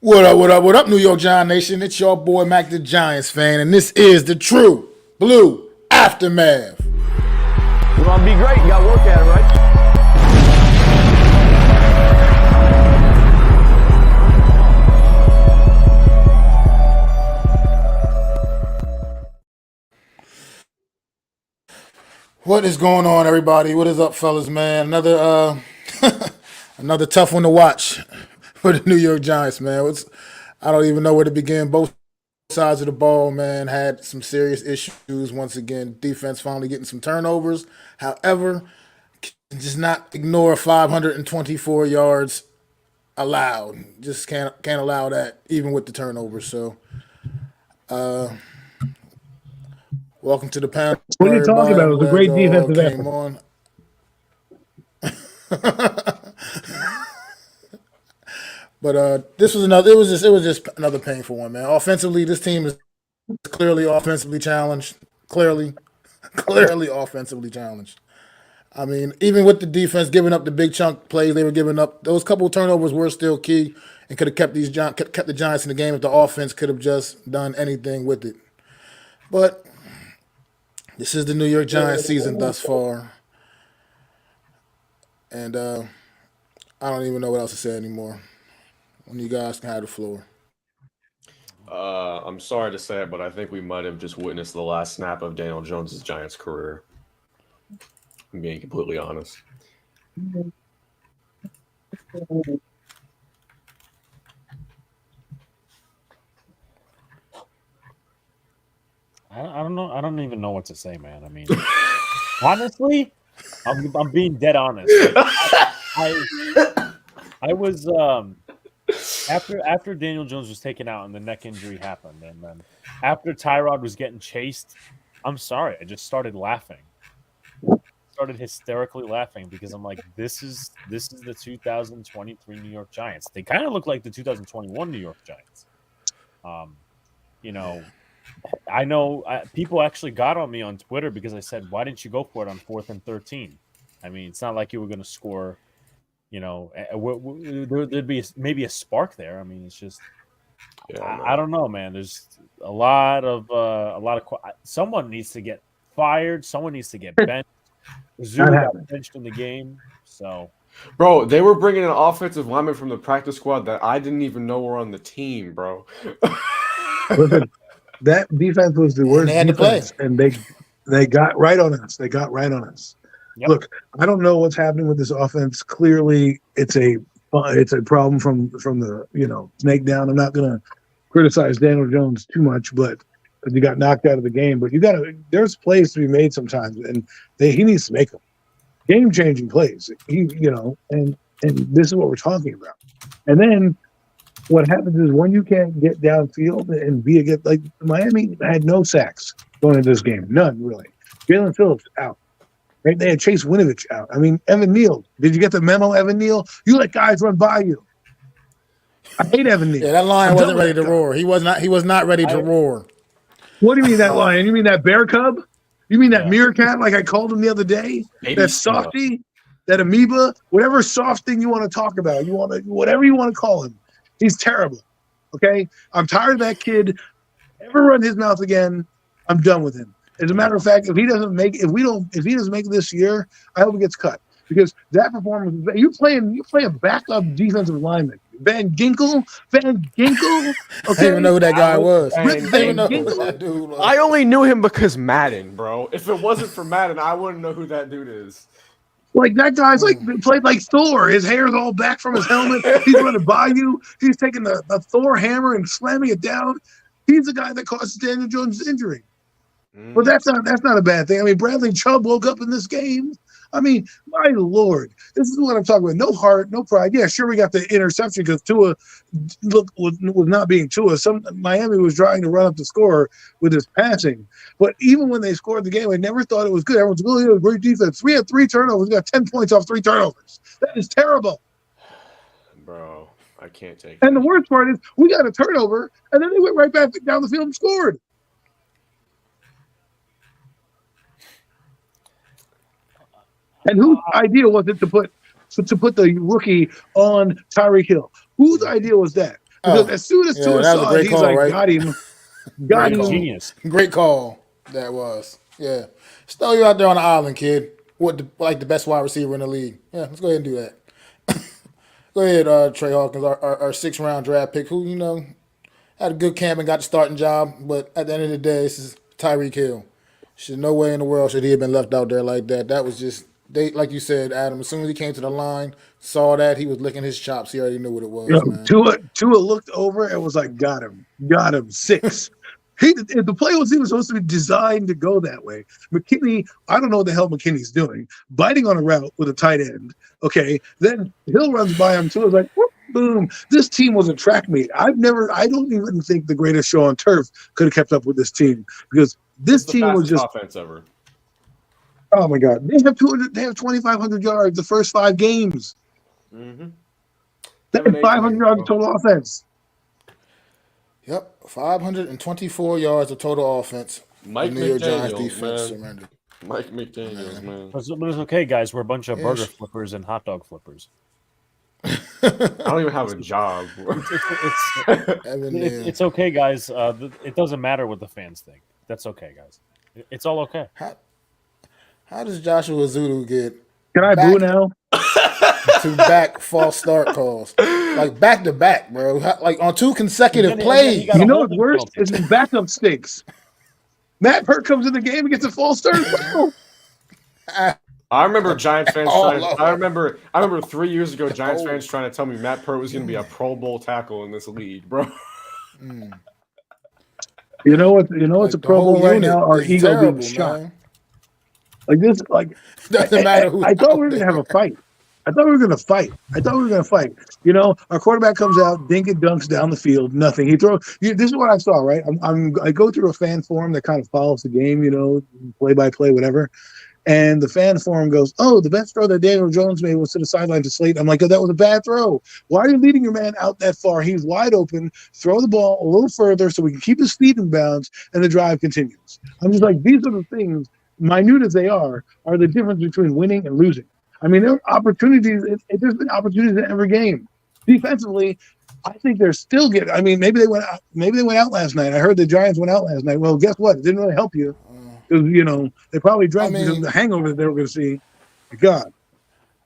What up, New York Giant Nation? It's your boy Mac the Giants fan, and this is the true blue aftermath. You want to be great, you got to work at it, right? What is going on, everybody? What is up, fellas, man? Another tough one to watch for the New York Giants, man. I don't even know where to begin. Both sides of the ball, man, had some serious issues once again. Defense finally getting some turnovers. However, just not ignore 524 yards allowed. Just can't allow that even with the turnovers. So, welcome to the panel, What are you talking everybody. about? It was a great defensive came effort. on. But this was another. It was just another painful one, man. Offensively, this team is clearly offensively challenged. Clearly offensively challenged. I mean, even with the defense giving up the big chunk plays they were giving up, those couple of turnovers were still key and could have kept the Giants in the game if the offense could have just done anything with it. But this is the New York Giants season thus far, and I don't even know what else to say anymore. When you guys can have the floor. I'm sorry to say it, but I think we might have just witnessed the last snap of Daniel Jones' Giants career. I'm being completely honest. I don't know. I don't even know what to say, man. I mean, honestly, I'm being dead honest. I was after Daniel Jones was taken out and the neck injury happened, and then after Tyrod was getting chased, I'm sorry, I just started laughing. Started hysterically laughing because I'm like, this is the 2023 New York Giants. They kind of look like the 2021 New York Giants. I know people actually got on me on Twitter because I said, why didn't you go for it on 4th and 13? I mean, it's not like you were going to score. There'd be maybe a spark there. I mean, it's just, I don't know, man. There's a lot of someone needs to get fired. Someone needs to get benched. Zulu got benched in the game. So, bro, they were bringing an offensive lineman from the practice squad that I didn't even know were on the team, bro. Listen, that defense was the worst defense, and they got right on us. They got right on us. Yep. Look, I don't know what's happening with this offense. Clearly, it's a problem from the snake down. I'm not going to criticize Daniel Jones too much, but he got knocked out of the game. But there's plays to be made sometimes, and he needs to make them game-changing plays. And this is what we're talking about. And then what happens is when you can't get downfield and like Miami had no sacks going into this game, none really. Jalen Phillips out. Right? They had Chase Winovich out. I mean, Evan Neal. Did you get the memo, Evan Neal? You let guys run by you. I hate Evan Neal. Yeah, that lion wasn't ready to roar. He was not ready to roar. What do you mean that lion? You mean that bear cub? You mean that meerkat like I called him the other day? That softy? That amoeba? Whatever soft thing you want to talk about. Whatever you want to call him. He's terrible. Okay? I'm tired of that kid. Ever run his mouth again, I'm done with him. As a matter of fact, if he doesn't make it this year, I hope he gets cut because that performance. You play a backup defensive lineman, Van Ginkel. Okay, I didn't even know who that guy was. I only knew him because Madden, bro. If it wasn't for Madden, I wouldn't know who that dude is. Like that guy's played like Thor. His hair's all back from his helmet. He's running by you. He's taking the Thor hammer and slamming it down. He's the guy that caused Daniel Jones' injury. But that's not a bad thing. I mean, Bradley Chubb woke up in this game. I mean, my Lord, this is what I'm talking about. No heart, no pride. Yeah, sure, we got the interception because Tua was not being Tua. Miami was trying to run up the score with his passing. But even when they scored the game, I never thought it was good. Everyone's like, oh, great defense. We had 3 turnovers. We got 10 points off 3 turnovers. That is terrible. Bro, I can't take it. And the worst part is we got a turnover, and then they went right back down the field and scored. And whose idea was it to put the rookie on Tyreek Hill? Whose idea was that? Because as soon as Yeah, Tua that was a saw it, great he's call, like, right? got him. Got Great him. genius. Great call. That was. Yeah. Still you out there on the island, kid. Like the best wide receiver in the league. Yeah, let's go ahead and do that. Go ahead, Trey Hawkins, our 6th-round draft pick, who, had a good camp and got the starting job, but at the end of the day, this is Tyreek Hill. No way in the world should he have been left out there like that. That was just like you said, Adam. As soon as he came to the line, saw that, he was licking his chops. He already knew what it was, man. Tua looked over and was like, got him, 6. The play was even supposed to be designed to go that way. McKinney, I don't know what the hell McKinney's doing, biting on a route with a tight end. Okay, then Hill runs by him too. I was like, whoop, boom. This team was a track meet. I don't even think the greatest show on turf could have kept up with this team because this team was just offense ever. Oh my God, they have 200. They have 2,500 yards the first 5 games. Mm-hmm. They had 500 yards of total offense. Yep, 524 yards of total offense. Mike the New York Giants McDaniels, defense man. surrendered. Mike McDaniels, man. But it's okay, guys. We're a bunch of burger flippers and hot dog flippers. I don't even have a job. It's okay, guys. It doesn't matter what the fans think. That's okay, guys. It's all okay. How does Joshua Zulu get Can I boo now? to back false start calls? Like back to back, bro. Like on 2 consecutive plays. You know what's worse? It's his backup stinks. Matt Pert comes in the game and gets a false start. I remember Giants fans I remember 3 years ago Giants fans trying to tell me Matt Pert was going to be a Pro Bowl tackle in this league, bro. You know what's a Pro Bowl right now? Our ego being shot. Man. Like this, doesn't matter who. I thought we were gonna have a fight. I thought we were gonna fight. Our quarterback comes out, dink and dunks down the field, nothing. He throws. This is what I saw, right? I go through a fan forum that kind of follows the game, play by play, whatever. And the fan forum goes, "Oh, the best throw that Daniel Jones made was to the sideline to Slate." I'm like, "Oh, that was a bad throw. Why are you leading your man out that far? He's wide open. Throw the ball a little further so we can keep his feet in bounds and the drive continues." I'm just like, these are the things, minute as they are the difference between winning and losing. I mean, there are opportunities. There's been opportunities in every game. Defensively, I think they're still getting. I mean, maybe they went out last night. I heard the Giants went out last night. Well, guess what? It didn't really help you. Because, they probably drank because of the hangover that they were going to see. God.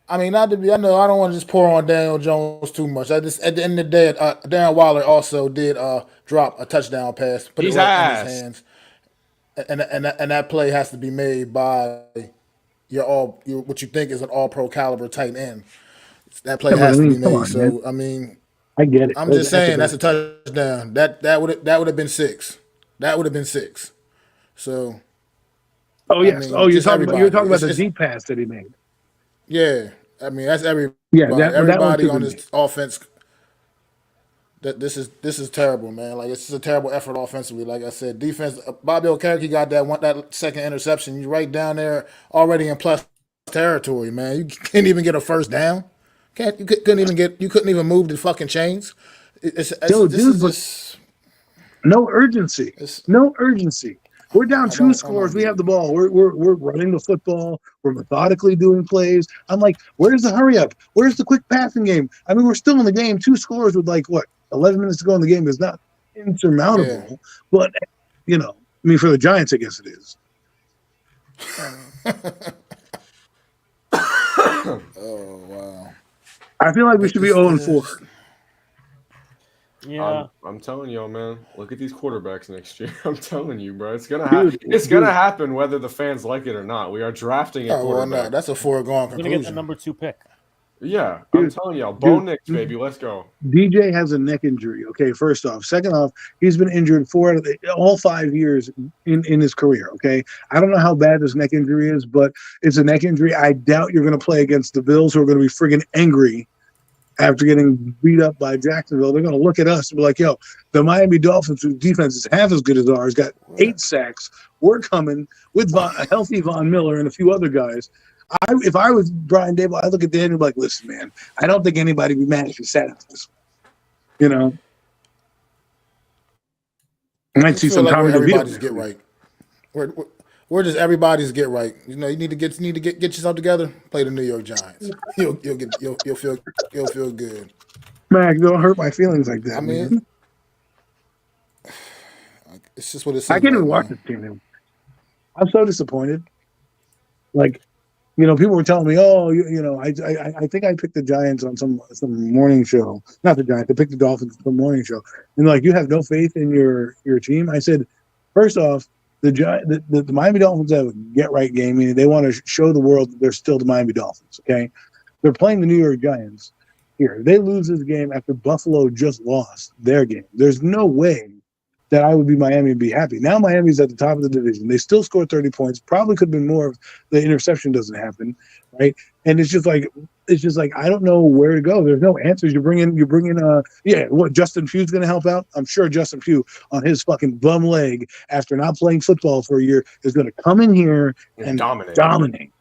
I mean, not to be. I know I don't want to just pour on Daniel Jones too much. At the end of the day, Darren Waller also did drop a touchdown pass, put it right in his hands, and that play has to be made by what you think is an all-pro caliber tight end. That play has to be made. So I mean, I get it. I'm just saying that's a touchdown. That would have been 6. That would have been 6. So. Oh yes. You're talking about the deep pass that he made. Yeah, I mean that's everybody. Yeah, everybody on this offense. This is terrible, man. Like it's just a terrible effort offensively. Like I said, defense. Bobby Okereke got that second interception. You're right down there already in plus territory, man. You can't even get a first down. You couldn't even move the fucking chains. No urgency. No urgency. We're down 2 scores. We have the ball. We're running the football. We're methodically doing plays. I'm like, where's the hurry up? Where's the quick passing game? I mean, we're still in the game. 2 scores with 11 minutes to go in the game is not insurmountable. Yeah. But for the Giants, I guess it is. Oh wow! I feel like we should be 0-4. Yeah, I'm telling y'all, man. Look at these quarterbacks next year. I'm telling you, bro. It's gonna happen. It's gonna happen whether the fans like it or not. We are drafting a quarterback. No, that's a foregone conclusion. We're gonna get the number 2 pick. Yeah, I'm telling y'all, Bo Nix, baby, let's go. DJ has a neck injury. Okay, first off. Second off, he's been injured 4 out of all 5 years in his career. Okay, I don't know how bad this neck injury is, but it's a neck injury. I doubt you're going to play against the Bills, who are going to be friggin' angry after getting beat up by Jacksonville. They're going to look at us and be like, yo, the Miami Dolphins, whose defense is half as good as ours, got 8 sacks. We're coming with a healthy Von Miller and a few other guys. If I was Brian Dable, I'd look at Daniel and be like, listen, man, I don't think anybody would be mad if you sat out this one. I might see some Tommy everybody's get right. We're just everybody's get right. You need to get yourself together. Play the New York Giants. You'll feel good. Mac, don't hurt my feelings like that. I mean, man. it's just what it seems I can't like, even watch man. this team anymore. I'm so disappointed. Like, people were telling me, "Oh, I think I picked the Giants on some morning show. Not the Giants. I picked the Dolphins on some morning show." And like, you have no faith in your team. I said, first off, the Miami Dolphins have a get right game, meaning they want to show the world that they're still the Miami Dolphins. Okay, they're playing the New York Giants here. They lose this game after Buffalo just lost their game. There's no way that I would be Miami and be happy. Now Miami's at the top of the division. They still scored 30 points. Probably could have been more if the interception doesn't happen, right? And it's just like I don't know where to go. There's no answers. You bring in what Justin Pugh's going to help out? I'm sure Justin Pugh on his fucking bum leg after not playing football for a year is going to come in here and dominate.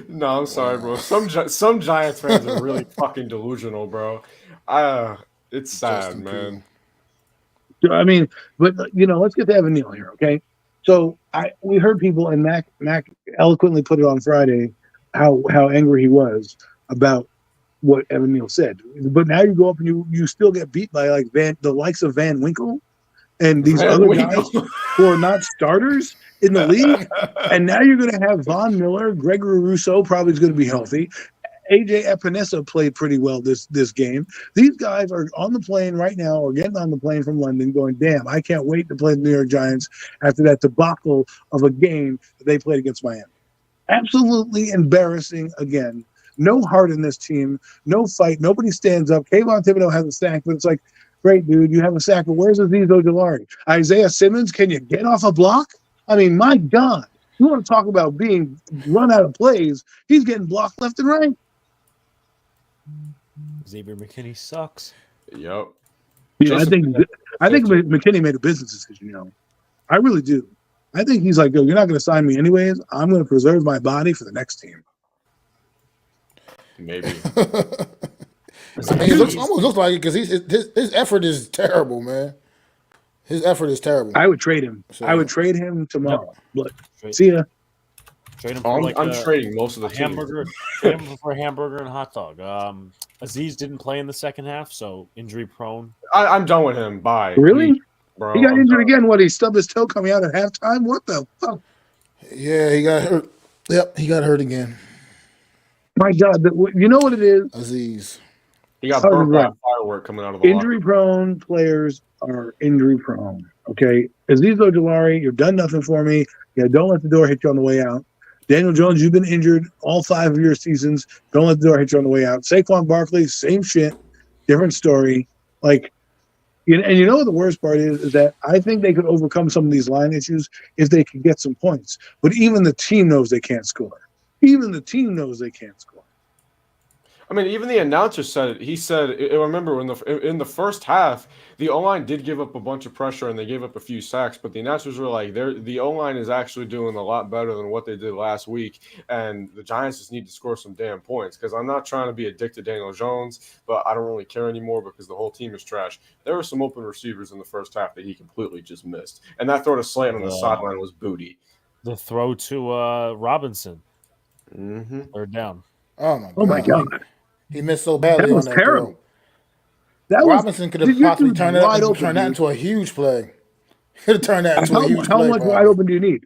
No, I'm sorry, bro. Some Giants fans are really fucking delusional, bro. It's sad, man. I mean, but let's get to Evan Neal here, okay? So we heard people, and Mac eloquently put it on Friday how angry he was about what Evan Neal said. But now you go up and you still get beat by like the likes of Van Winkle and these other guys who are not starters in the league. And now you're going to have Von Miller, Gregory Rousseau probably is going to be healthy. AJ Epinesa played pretty well this game. These guys are on the plane right now or getting on the plane from London going, damn, I can't wait to play the New York Giants after that debacle of a game that they played against Miami. Absolutely embarrassing again. No heart in this team. No fight. Nobody stands up. Kayvon Thibodeau has a sack, but it's like, great, dude, you have a sack, but where's Azeez Ojulari? Isaiah Simmons, can you get off a block? I mean, my God. You want to talk about being run out of plays. He's getting blocked left and right. Xavier McKinney sucks. Yep. Yeah, I think McKinney made a business decision. I really do. I think he's like, yo, you're not going to sign me anyways. I'm going to preserve my body for the next team. Maybe. It almost looks like it because his effort is terrible, man. His effort is terrible. I would trade him. So, I would trade him tomorrow. But see ya. Trade him for I'm trading most of the hamburger. Trade him for a hamburger and a hot dog. Azeez didn't play in the second half, so injury prone. I'm done with him. Bye. Really? Bro, he got injured again. What? He stubbed his toe coming out at halftime? What the fuck? Yeah, he got hurt. Yep, he got hurt again. My God, you know what it is? Azeez. He got burnt by a firework coming out of the injury-prone players are injury-prone. Okay, Azeez Ojulari, you've done nothing for me. Yeah, don't let the door hit you on the way out. Daniel Jones, you've been injured all 5 of your seasons. Don't let the door hit you on the way out. Saquon Barkley, same shit, different story. Like, and you know what the worst part is that I think they could overcome some of these line issues if they could get some points. But even the team knows they can't score. Even the team knows they can't score. I mean, even the announcer said it. He said, I remember in the first half, the O-line did give up a bunch of pressure and they gave up a few sacks, but the announcers were like, the O-line is actually doing a lot better than what they did last week, and the Giants just need to score some damn points because I'm not trying to be a dick to Daniel Jones, but I don't really care anymore because the whole team is trash. There were some open receivers in the first half that he completely just missed, and that throw to Slayton on the sideline was booty. The throw to Robinson. Mm-hmm. Third down. Oh my God. He missed so badly that was on that terrible. Throw. Robinson could have possibly turned that into a huge play. Could have turned that into a huge play. How much wide open do you need?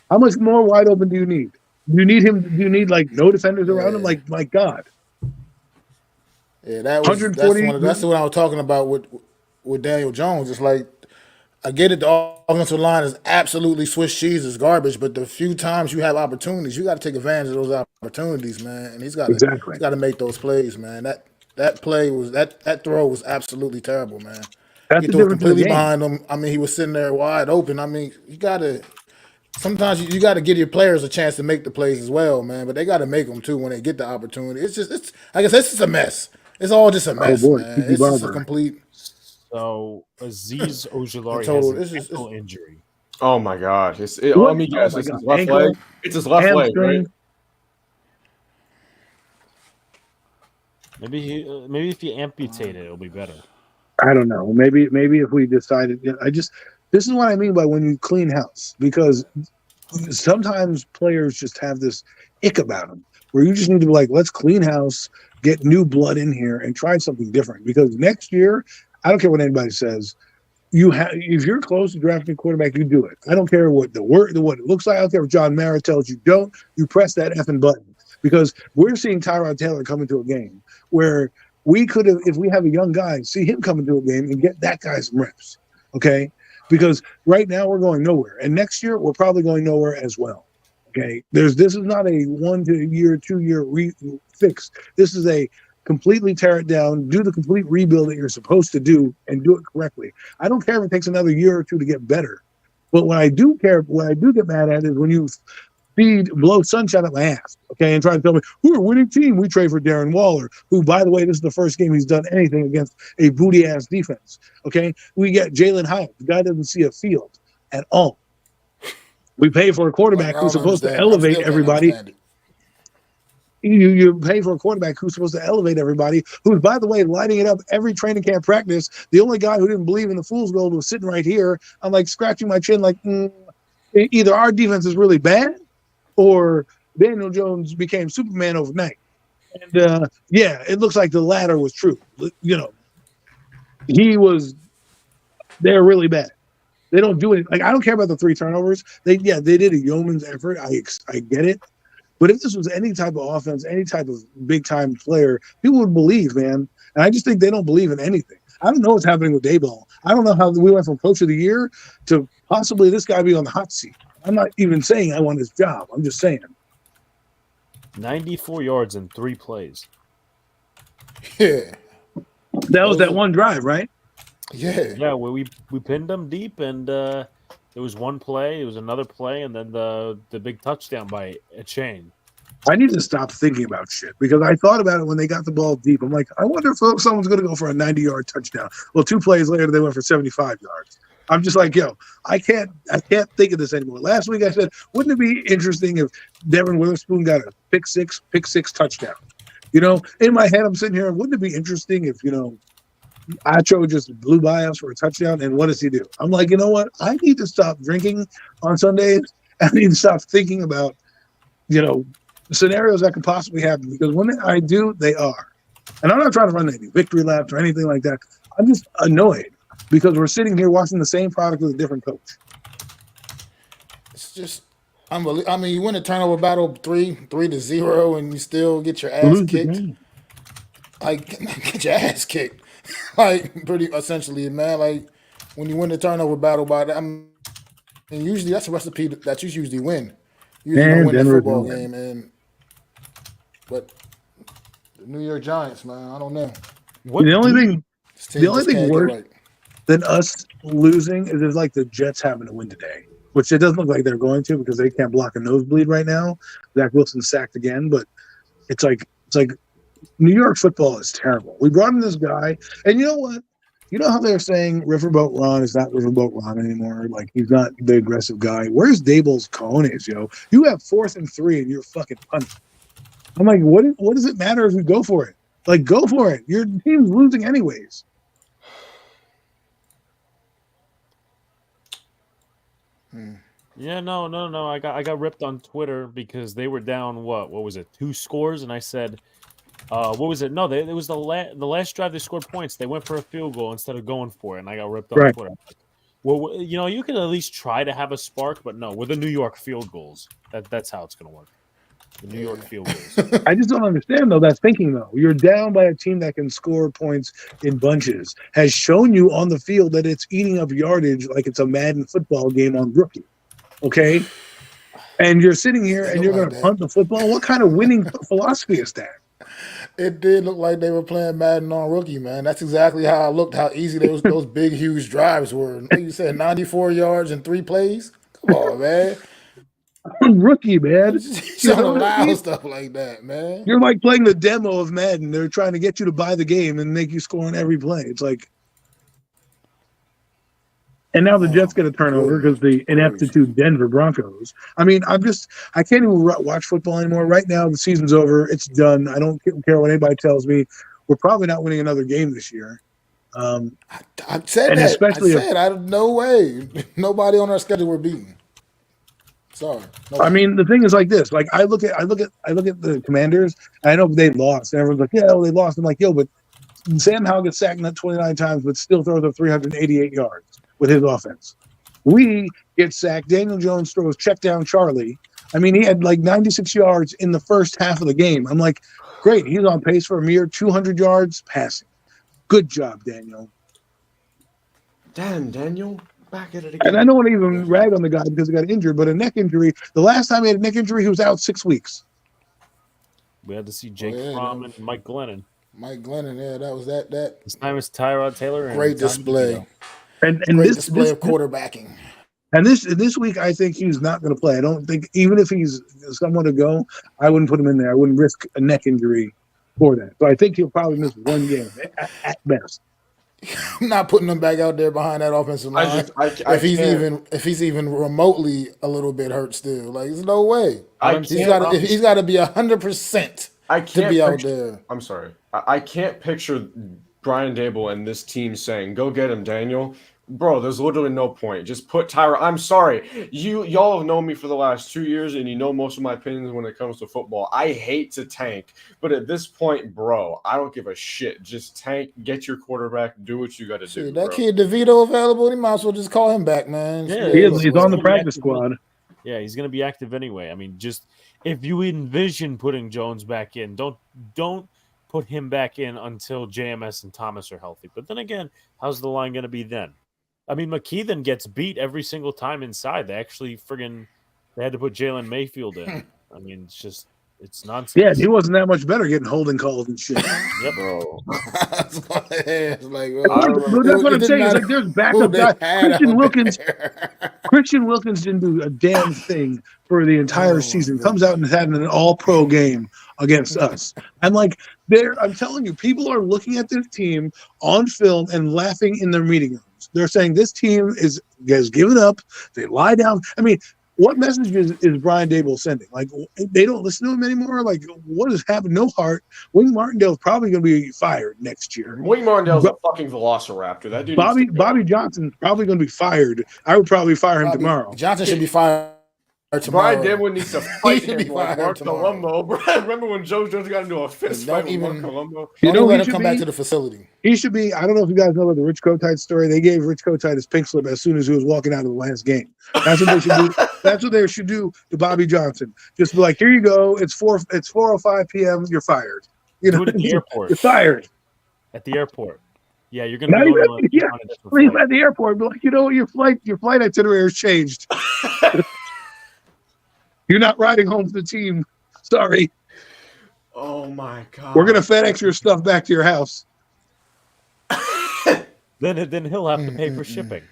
How much more wide open do you need? Do you need him? Do you need like no defenders around him? Like, my God. Yeah, that's what I was talking about with Daniel Jones. It's like, I get it, the offensive line is absolutely Swiss cheese, is garbage, but the few times you have opportunities, you got to take advantage of those opportunities, man. And he's got to make those plays, man. That play was that throw was absolutely terrible, man. That's he threw completely behind him. I mean, he was sitting there wide open. I mean, sometimes you got to give your players a chance to make the plays as well, man. But they got to make them too when they get the opportunity. It's like I said, it's just a mess. It's all just a mess, man. It's just a complete. So Azeez Ojulari has an ankle injury. Oh my God! Let me guess. It's his left leg. It's his left leg, right? Maybe if you amputate it, it'll be better. I don't know. Maybe if we decided, this is what I mean by when you clean house, because sometimes players just have this ick about them where you just need to be like, let's clean house, get new blood in here, and try something different. Because next year, I don't care what anybody says. If you're close to drafting a quarterback, you do it. I don't care what what it looks like. I don't care if John Mara tells you don't. You press that effing button, because we're seeing Tyrod Taylor come into a game where we could have, if we have a young guy, see him come into a game and get that guy some reps. Okay, because right now we're going nowhere, and next year we're probably going nowhere as well. Okay, this is not a 1 year, 2 year fix. This is a completely tear it down, do the complete rebuild that you're supposed to do, and do it correctly. I don't care if it takes another year or two to get better. But what I do get mad at is when you blow sunshine at my ass, okay, and try to tell me, we're a winning team. We trade for Darren Waller, who, by the way, this is the first game he's done anything against a booty-ass defense, okay? We get Jalen Hyatt. The guy doesn't see a field at all. We pay for a quarterback who's supposed to elevate everybody. You pay for a quarterback who's supposed to elevate everybody, who's, by the way, lighting it up every training camp practice. The only guy who didn't believe in the fool's gold was sitting right here. I'm like scratching my chin like, either our defense is really bad or Daniel Jones became Superman overnight. And, yeah, it looks like the latter was true. You know, they're really bad. They don't do it. Like, I don't care about the 3 turnovers. They did a yeoman's effort. I get it. But if this was any type of offense, any type of big-time player, people would believe, man. And I just think they don't believe in anything. I don't know what's happening with Dayball. I don't know how we went from Coach of the Year to possibly this guy being on the hot seat. I'm not even saying I want his job. I'm just saying. 94 yards in 3 plays. Yeah. That was that one drive, right? Yeah. Yeah, we pinned them deep, and it was one play, it was another play, and then the big touchdown by a chain. I need to stop thinking about shit, because I thought about it when they got the ball deep. I'm like, I wonder if someone's going to go for a 90-yard touchdown. Well, 2 plays later, they went for 75 yards. I'm just like, yo, I can't think of this anymore. Last week I said, wouldn't it be interesting if Devin Witherspoon got a pick six touchdown? You know, in my head, I'm sitting here, wouldn't it be interesting if, you know, Acho just blew by us for a touchdown, and what does he do? I'm like, you know what? I need to stop drinking on Sundays. I need to stop thinking about, you know, scenarios that could possibly happen, because when I do, they are. And I'm not trying to run any victory laps or anything like that. I'm just annoyed because we're sitting here watching the same product with a different coach. It's just unbelievable. I mean, you win a turnover battle 3-0, and you still get your ass kicked. Like, get your ass kicked. Like, pretty essentially, man. Like, when you win the turnover battle by that, I mean, usually that's a recipe that you usually win. You usually don't win the football game, but the New York Giants, man, I don't know. The only thing worse than us losing is like the Jets having to win today, which it doesn't look like they're going to, because they can't block a nosebleed right now. Zach Wilson sacked again, but it's like New York football is terrible. We brought in this guy, and you know what? You know how they're saying Riverboat Ron is not Riverboat Ron anymore? Like, he's not the aggressive guy. Where's Daboll's cojones, yo? You have 4th and 3, and you're fucking punting. I'm like, what does it matter if we go for it? Like, go for it. Your team's losing anyways. Yeah, no. I got ripped on Twitter because they were down, what was it, 2 scores? And I said, what was it? No, it was the last drive they scored points. They went for a field goal instead of going for it, and I got ripped on Twitter. Well, you know, you can at least try to have a spark, but no, with the New York field goals, that's how it's going to work. The New York field goals. I just don't understand, though, that thinking, though. You're down by a team that can score points in bunches, has shown you on the field that it's eating up yardage like it's a Madden football game on rookie, okay? And you're sitting here and you're going to punt the football? What kind of winning philosophy is that? It did look like they were playing Madden on rookie, man. That's exactly how it looked, how easy those big, huge drives were. Like you said, 94 yards in 3 plays? Come on, man. Rookie, man. You don't allow stuff like that, man. You're like playing the demo of Madden. They're trying to get you to buy the game and make you score on every play. It's like, and now the Jets get a turnover because the ineptitude Denver Broncos. I mean, I can't even watch football anymore. Right now, the season's over. It's done. I don't care what anybody tells me. We're probably not winning another game this year. I said that. I said, no way. Nobody on our schedule we're beating. Sorry. I mean, the thing is like this. Like I look at the Commanders. I know they lost. And everyone's like, yeah, well, they lost. I'm like, yo, but Sam Howell gets sacked 29 times, but still throws up 388 yards with his offense. We get sacked. Daniel Jones throws check down Charlie. I mean, he had like 96 yards in the first half of the game. I'm like, great. He's on pace for a mere 200 yards passing. Good job, Daniel. Damn, Daniel. Back at it again. And I don't want to even rag on the guy because he got injured, but a neck injury, the last time he had a neck injury, he was out 6 weeks. We had to see Jake Fromm and Mike Glennon. Mike Glennon, yeah, that was that. This time it's Tyrod Taylor. Great display. And great display of quarterbacking. And this week, I think he's not going to play. I don't think, even if he's someone to go, I wouldn't put him in there. I wouldn't risk a neck injury for that. So I think he'll probably miss one game at best. I'm not putting him back out there behind that offensive line. If he's even remotely a little bit hurt still, like there's no way. He's got to be 100%. To be out there. I'm sorry. I can't picture Brian Dable and this team saying, "Go get him, Daniel." Bro, there's literally no point. Just put Tyra. I'm sorry. Y'all have known me for the last 2 years, and you know most of my opinions when it comes to football. I hate to tank, but at this point, bro, I don't give a shit. Just tank, get your quarterback, do what you got to do. That kid DeVito available. He might as well just call him back, man. Yeah, he's on the practice squad. Yeah, he's going to be active anyway. I mean, just if you envision putting Jones back in, don't put him back in until JMS and Thomas are healthy. But then again, how's the line going to be then? I mean, McKeithen gets beat every single time inside. They actually they had to put Jalen Mayfield in. I mean, it's nonsense. Yeah, he wasn't that much better getting holding calls and shit. Yep, bro. That's what I'm saying. It's like there's backup guys. Christian Wilkins didn't do a damn thing for the entire season. Comes out and having an all-pro game against us. I'm telling you, people are looking at this team on film and laughing in their meeting rooms. They're saying this team has given up. They lie down. I mean, what message is Brian Dable sending? Like, they don't listen to him anymore? Like, what has happened? No heart. Wing Martindale's probably going to be fired next year. Wing Martindale's a fucking velociraptor. That dude. Bobby Johnson's probably going to be fired. I would probably fire him tomorrow. Johnson should be fired tomorrow. Brian Dable needs to fight him like Mark Colombo. Remember when Joe Jones got into a fist fight with Mark Colombo? Let him come back to the facility. He should be. I don't know if you guys know about the Rich Kotite story. They gave Rich Kotite his pink slip as soon as he was walking out of the last game. That's what they should do. That's what they should do to Bobby Johnson. Just be like, here you go. It's 4:05 p.m. You're fired. You know, do it at the airport. You're fired at the airport. Yeah, you're gonna leave at the airport. Be like, you know what, your flight itinerary has changed. You're not riding home for the team. Sorry. Oh my God. We're gonna FedEx your stuff back to your house. Then he'll have to pay for shipping.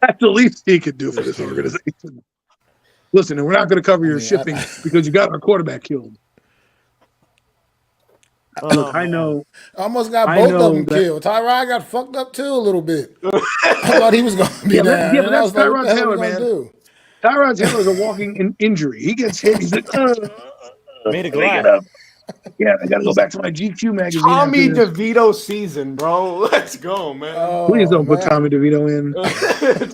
That's the least he could do for this organization. Listen, and we're not going to cover your shipping because you got our quarterback killed. Look, I know. Almost got both of them killed. Tyrod got fucked up too a little bit. I thought he was going to be down. Yeah, but that's Tyrod Taylor, man. Tyrod Taylor is a walking injury. He gets hit. He's like, made a glass. Yeah, I got to go back to my GQ magazine. Tommy DeVito season, bro. Let's go, man. Please don't put Tommy DeVito in.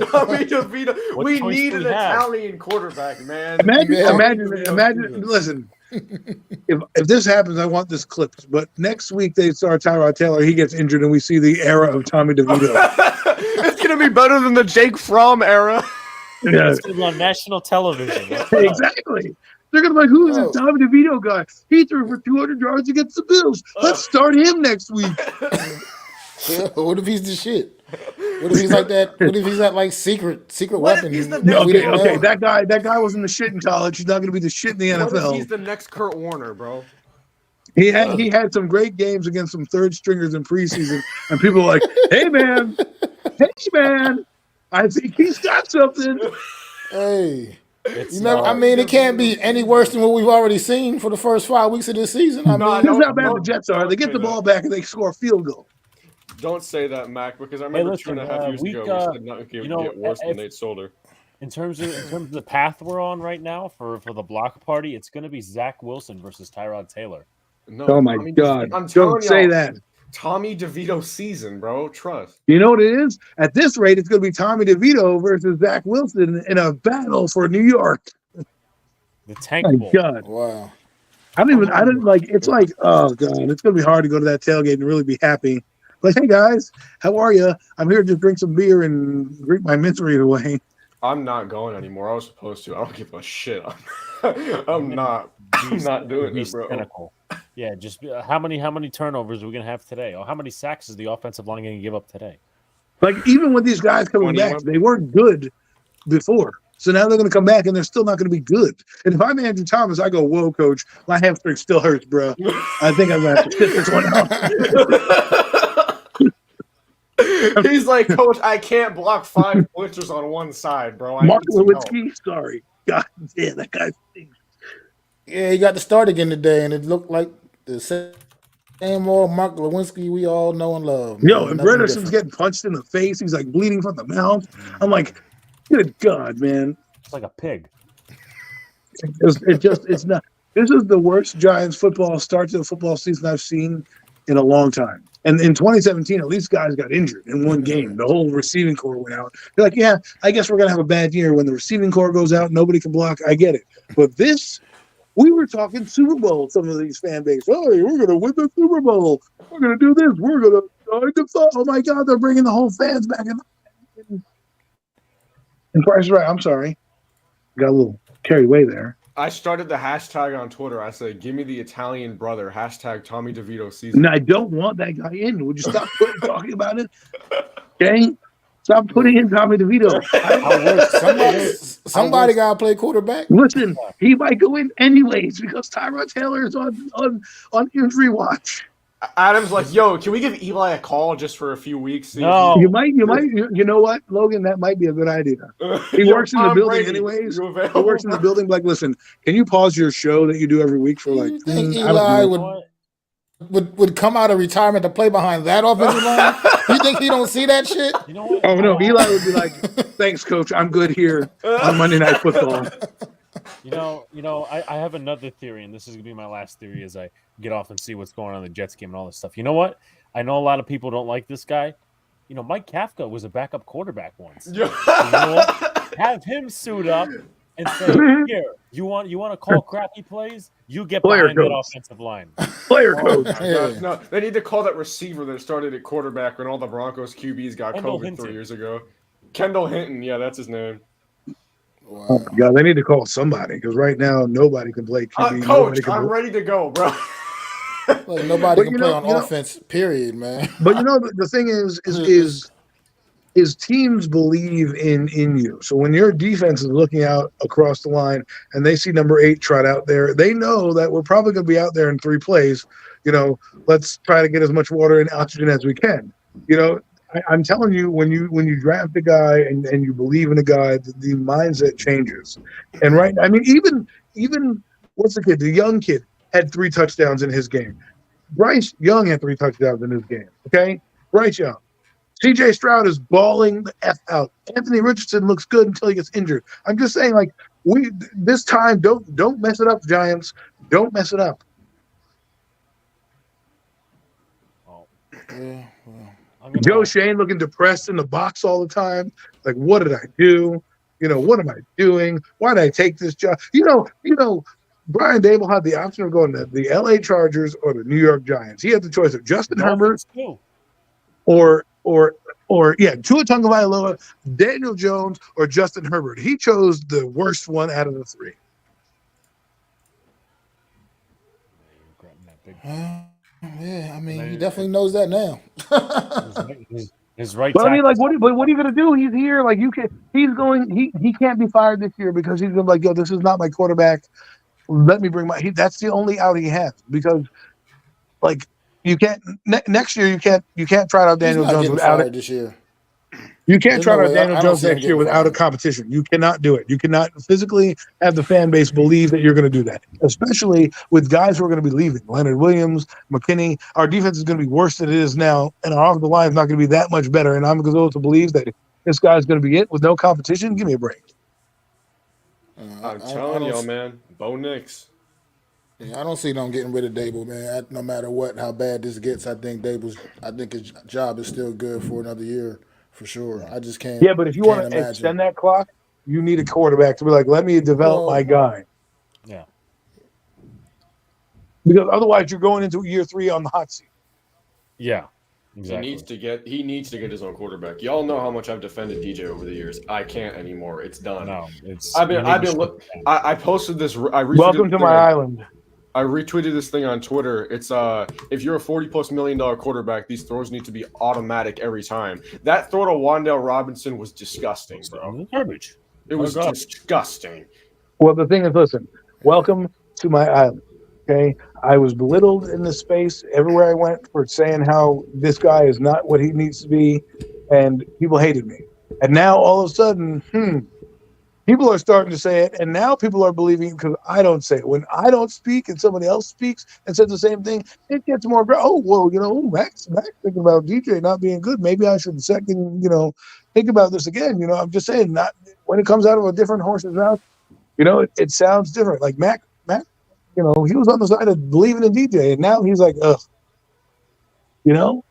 Tommy DeVito. We need an Italian quarterback, man. Imagine. Listen, if this happens, I want this clipped. But next week they start Tyrod Taylor. He gets injured, and we see the era of Tommy DeVito. It's gonna be better than the Jake Fromm era. Yeah. It's gonna be on national television. Exactly. They're going to be like, who's this Tommy DeVito guy? He threw for 200 yards against the Bills. Let's start him next week. What if he's the shit? What if he's like that? What if he's that like secret weapon? Okay. That guy wasn't the shit in college. He's not going to be the shit in the NFL. What if he's the next Kurt Warner, bro? He had some great games against some third stringers in preseason, and people were like, hey man, I think he's got something. Hey. It can't be any worse than what we've already seen for the first 5 weeks of this season. This is how bad the Jets are. They get the ball back and they score a field goal. Don't say that, Mac, because I remember 2.5 years ago we said nothing could get worse than Nate Solder. In terms of the path we're on right now for the block party, it's going to be Zach Wilson versus Tyrod Taylor. No, God! Don't say that. Tommy DeVito season, bro. Trust. You know what it is? At this rate, it's going to be Tommy DeVito versus Zach Wilson in a battle for New York. The Tank My Bowl. God. Wow. I didn't like, it's like, oh God, it's going to be hard to go to that tailgate and really be happy. Like, hey guys, how are you? I'm here to just drink some beer and drink my misery away. I'm not going anymore. I was supposed to. I don't give a shit. I'm not doing it, bro. Cynical. Yeah, just how many turnovers are we gonna have today, or how many sacks is the offensive line gonna give up today? Like, even with these guys coming back, they weren't good before. So now they're going to come back, and they're still not going to be good. And if I'm Andrew Thomas, I go, whoa, coach, my hamstring still hurts, bro. I think I'm going to have to sit this one out. He's like, Coach, I can't block 5 blitzers on one side, bro. Mark Lewinsky, sorry. God damn, that guy stinks. Yeah, he got to start again today, and it looked like the same old Mark Lewinsky we all know and love. Yo, and Brennerson's getting punched in the face. He's like bleeding from the mouth. I'm like, good God, man. It's like a pig. It's not. This is the worst Giants football start to the football season I've seen in a long time. And in 2017, at least guys got injured in one game. The whole receiving core went out. They're like, yeah, I guess we're going to have a bad year when the receiving core goes out. Nobody can block. I get it. But this, we were talking Super Bowl, some of these fan base. Oh, we're going to win the Super Bowl. We're going to do this. We're going to, oh my God, they're bringing the whole fans back. And Price is Right. I'm sorry. Got a little carried away there. I started the hashtag on Twitter. I said, give me the Italian brother. Hashtag Tommy DeVito season. And I don't want that guy in. Would you stop talking about it? Okay? Stop putting in Tommy DeVito. Somebody got to play quarterback. Listen, he might go in anyways because Tyrod Taylor is on injury watch. Adam's like, yo, can we give Eli a call just for a few weeks? No. You know what, Logan? That might be a good idea. He works in the building anyways. He works in the building. Like, listen, can you pause your show that you do every week for like? You think Eli would come out of retirement to play behind that offensive line? You think he don't see that shit? You know what? Oh no, Eli would be like, "Thanks, coach. I'm good here on Monday Night Football." You know, I have another theory, and this is gonna be my last theory as I get off and see what's going on in the Jets game and all this stuff. You know what? I know a lot of people don't like this guy. You know, Mike Kafka was a backup quarterback once. You know what? Have him suit up and say, "Here, you want to call crappy plays? You get behind that offensive line." Player coach. No, they need to call that receiver that started at quarterback when all the Broncos QBs got COVID 3 years ago. Kendall Hinton, yeah, that's his name. Wow. Oh my God, they need to call somebody because right now nobody can play QB. Coach, I'm ready to go, bro. Like, nobody can play on offense, period, man. But you know, the thing is teams believe in you. So when your defense is looking out across the line and they see number 8 trot out there, they know that we're probably going to be out there in 3 plays. You know, let's try to get as much water and oxygen as we can. You know, I'm telling you, when you draft a guy and you believe in a guy, the mindset changes. And right, I mean, even what's the kid? The young kid had 3 touchdowns in his game. Bryce Young had 3 touchdowns in his game. Okay, Bryce Young. C.J. Stroud is balling the F out. Anthony Richardson looks good until he gets injured. I'm just saying, like, this time don't mess it up, Giants. Don't mess it up. Oh. Yeah, well. Joe Shane looking depressed in the box all the time. Like, what did I do? You know, what am I doing? Why did I take this job? You know, Brian Dable had the option of going to the L.A. Chargers or the New York Giants. He had the choice of Justin Herbert or Tua Tagovailoa, Daniel Jones, or Justin Herbert. He chose the worst one out of the 3. Yeah, I mean, he definitely knows that now. His right. But I mean, like, what are you gonna do? He's here. Like, he can't be fired this year because he's gonna be like, yo, this is not my quarterback. Let me bring that's the only out he has because, like, you can't next year. You can't try out Daniel Jones without it this year. You can't try out Daniel Jones next year without a competition. You cannot do it. You cannot physically have the fan base believe that you're going to do that, especially with guys who are going to be leaving. Leonard Williams, McKinney. Our defense is going to be worse than it is now, and our offensive line is not going to be that much better. And I'm going to believe that this guy's going to be it with no competition. Give me a break. I'm telling y'all, man. Bo Nix. Yeah, I don't see them getting rid of Dable, man. No matter how bad this gets, I think his job is still good for another year for sure. I just can't Yeah, but if you can't want to imagine. extend that clock, you need a quarterback to be like, let me develop my Well, guy. Yeah. Because otherwise you're going into year 3 on the hot seat. Yeah. Exactly. He needs to get his own quarterback. Y'all know how much I've defended DJ over the years. I can't anymore. It's done. No, it's. I posted this. Welcome to my island. I retweeted this thing on Twitter. It's if you're a $40+ million quarterback, these throws need to be automatic every time. That throw to Wan'Dale Robinson was disgusting, bro. Garbage. It was disgusting. Well, the thing is, listen, welcome to my island. Okay, I was belittled in this space everywhere I went for saying how this guy is not what he needs to be, and people hated me. And now all of a sudden, people are starting to say it, and now people are believing because I don't say it. When I don't speak and somebody else speaks and says the same thing, it gets more. Oh, well, Max thinking about DJ not being good. Maybe I should think about this again. I'm just saying, not when it comes out of a different horse's mouth. It sounds different. Like Mac. He was on the side of believing in DJ, and now he's like, ugh. And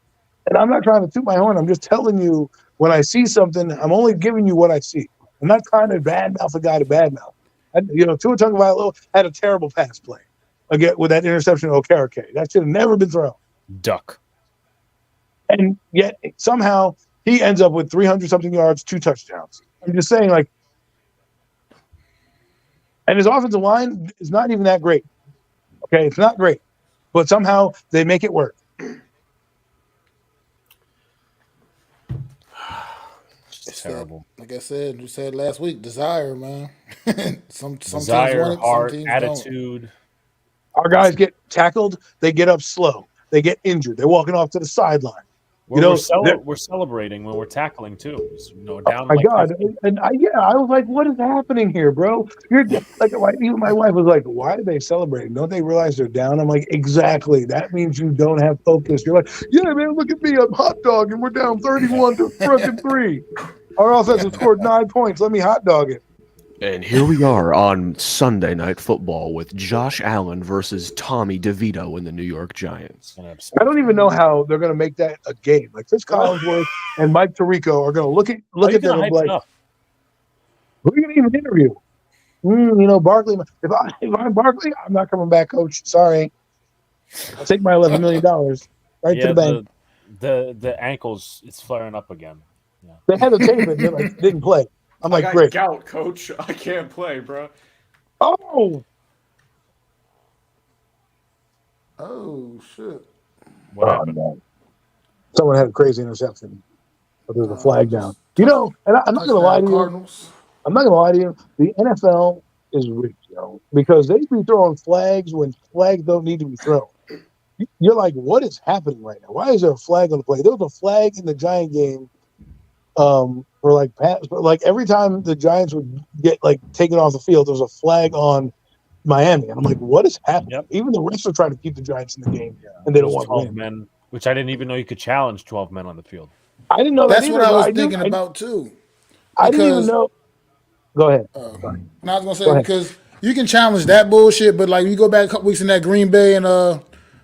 I'm not trying to toot my horn. I'm just telling you when I see something, I'm only giving you what I see. I'm not trying to badmouth a guy to badmouth. Tua Tagovailoa had a terrible pass play again with that interception to Okereke. That should have never been thrown. Duck. And yet somehow he ends up with 300-something yards, 2 touchdowns. I'm just saying, like, and his offensive line is not even that great. Okay, it's not great, but somehow they make it work. It's terrible. Like I said, you said last week, desire, man. some Desire, teams want it, heart, some teams attitude. Our guys get tackled, they get up slow, they get injured, they're walking off to the sideline. We're celebrating when we're tackling too. Down. My God, I was like, "What is happening here, bro?" You're like, even my wife was like, "Why are they celebrating? Don't they realize they're down?" I'm like, "Exactly. That means you don't have focus." You're like, "Yeah, man, look at me, I'm hot dog, and we're down 31-3. Our offense has scored 9 points. Let me hot dog it." And here we are on Sunday Night Football with Josh Allen versus Tommy DeVito in the New York Giants. I don't even know how they're going to make that a game. Like Chris Collinsworth and Mike Tirico are going to look at them and be like, "Who are you going to even interview?" Barkley. If I'm Barkley, I'm not coming back, coach. Sorry. I'll take my $11 million right to the bank. The ankles, it's flaring up again. Yeah. They had to tape it. They didn't play. I'm like, I got great. Gout, coach. I can't play, bro. Oh shit! What happened? No. Someone had a crazy interception, but there's a flag down. And I'm not going to lie to you. I'm not going to lie to you. The NFL is rigged, because they be throwing flags when flags don't need to be thrown. You're like, what is happening right now? Why is there a flag on the play? There was a flag in the Giant game. For every time the Giants would get taken off the field, there was a flag on Miami, and I'm like, what is happening? Yep. Even the refs are trying to keep the Giants in the game, and they don't want 12 to win. men, which I didn't even know you could challenge 12 men on the field. I didn't know That's that either, what I was thinking about too. I didn't even know. Go ahead. I was gonna say because you can challenge that bullshit, but you go back a couple weeks in that Green Bay and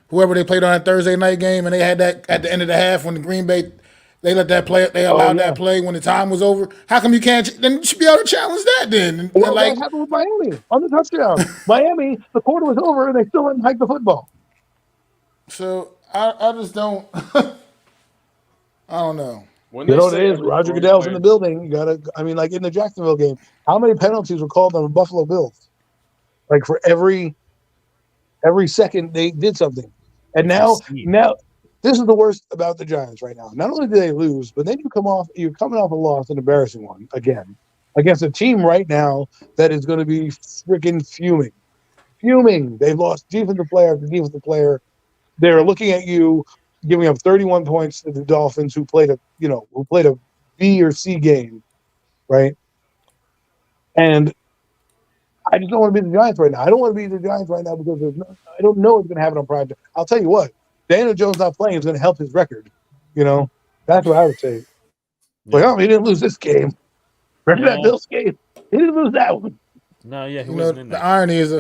whoever they played on that Thursday night game, and they had that at the end of the half when the Green Bay. They let that play. They allowed that play when the time was over. How come you can't? Then you should be able to challenge that. Then, that happened with Miami on the touchdown. Miami, the quarter was over, and they still didn't hike the football. So I just don't. I don't know. You know what it is? Roger Goodell's in the building. You gotta. Like in the Jacksonville game, how many penalties were called on the Buffalo Bills? For every second they did something, and now. This is the worst about the Giants right now. Not only do they lose, but then you're coming off a loss, an embarrassing one again, against a team right now that is going to be freaking fuming. They've lost defensive player after defensive player. They're looking at you, giving up 31 points to the Dolphins, who played a B or C game, right? And I just don't want to be the Giants right now. I don't want to be the Giants right now because I don't know what's going to happen on Prime. I'll tell you what. Daniel Jones not playing is going to help his record. That's what I would say. He didn't lose this game. Remember that Bills game? He didn't lose that one. No, yeah, he wasn't in there. The irony is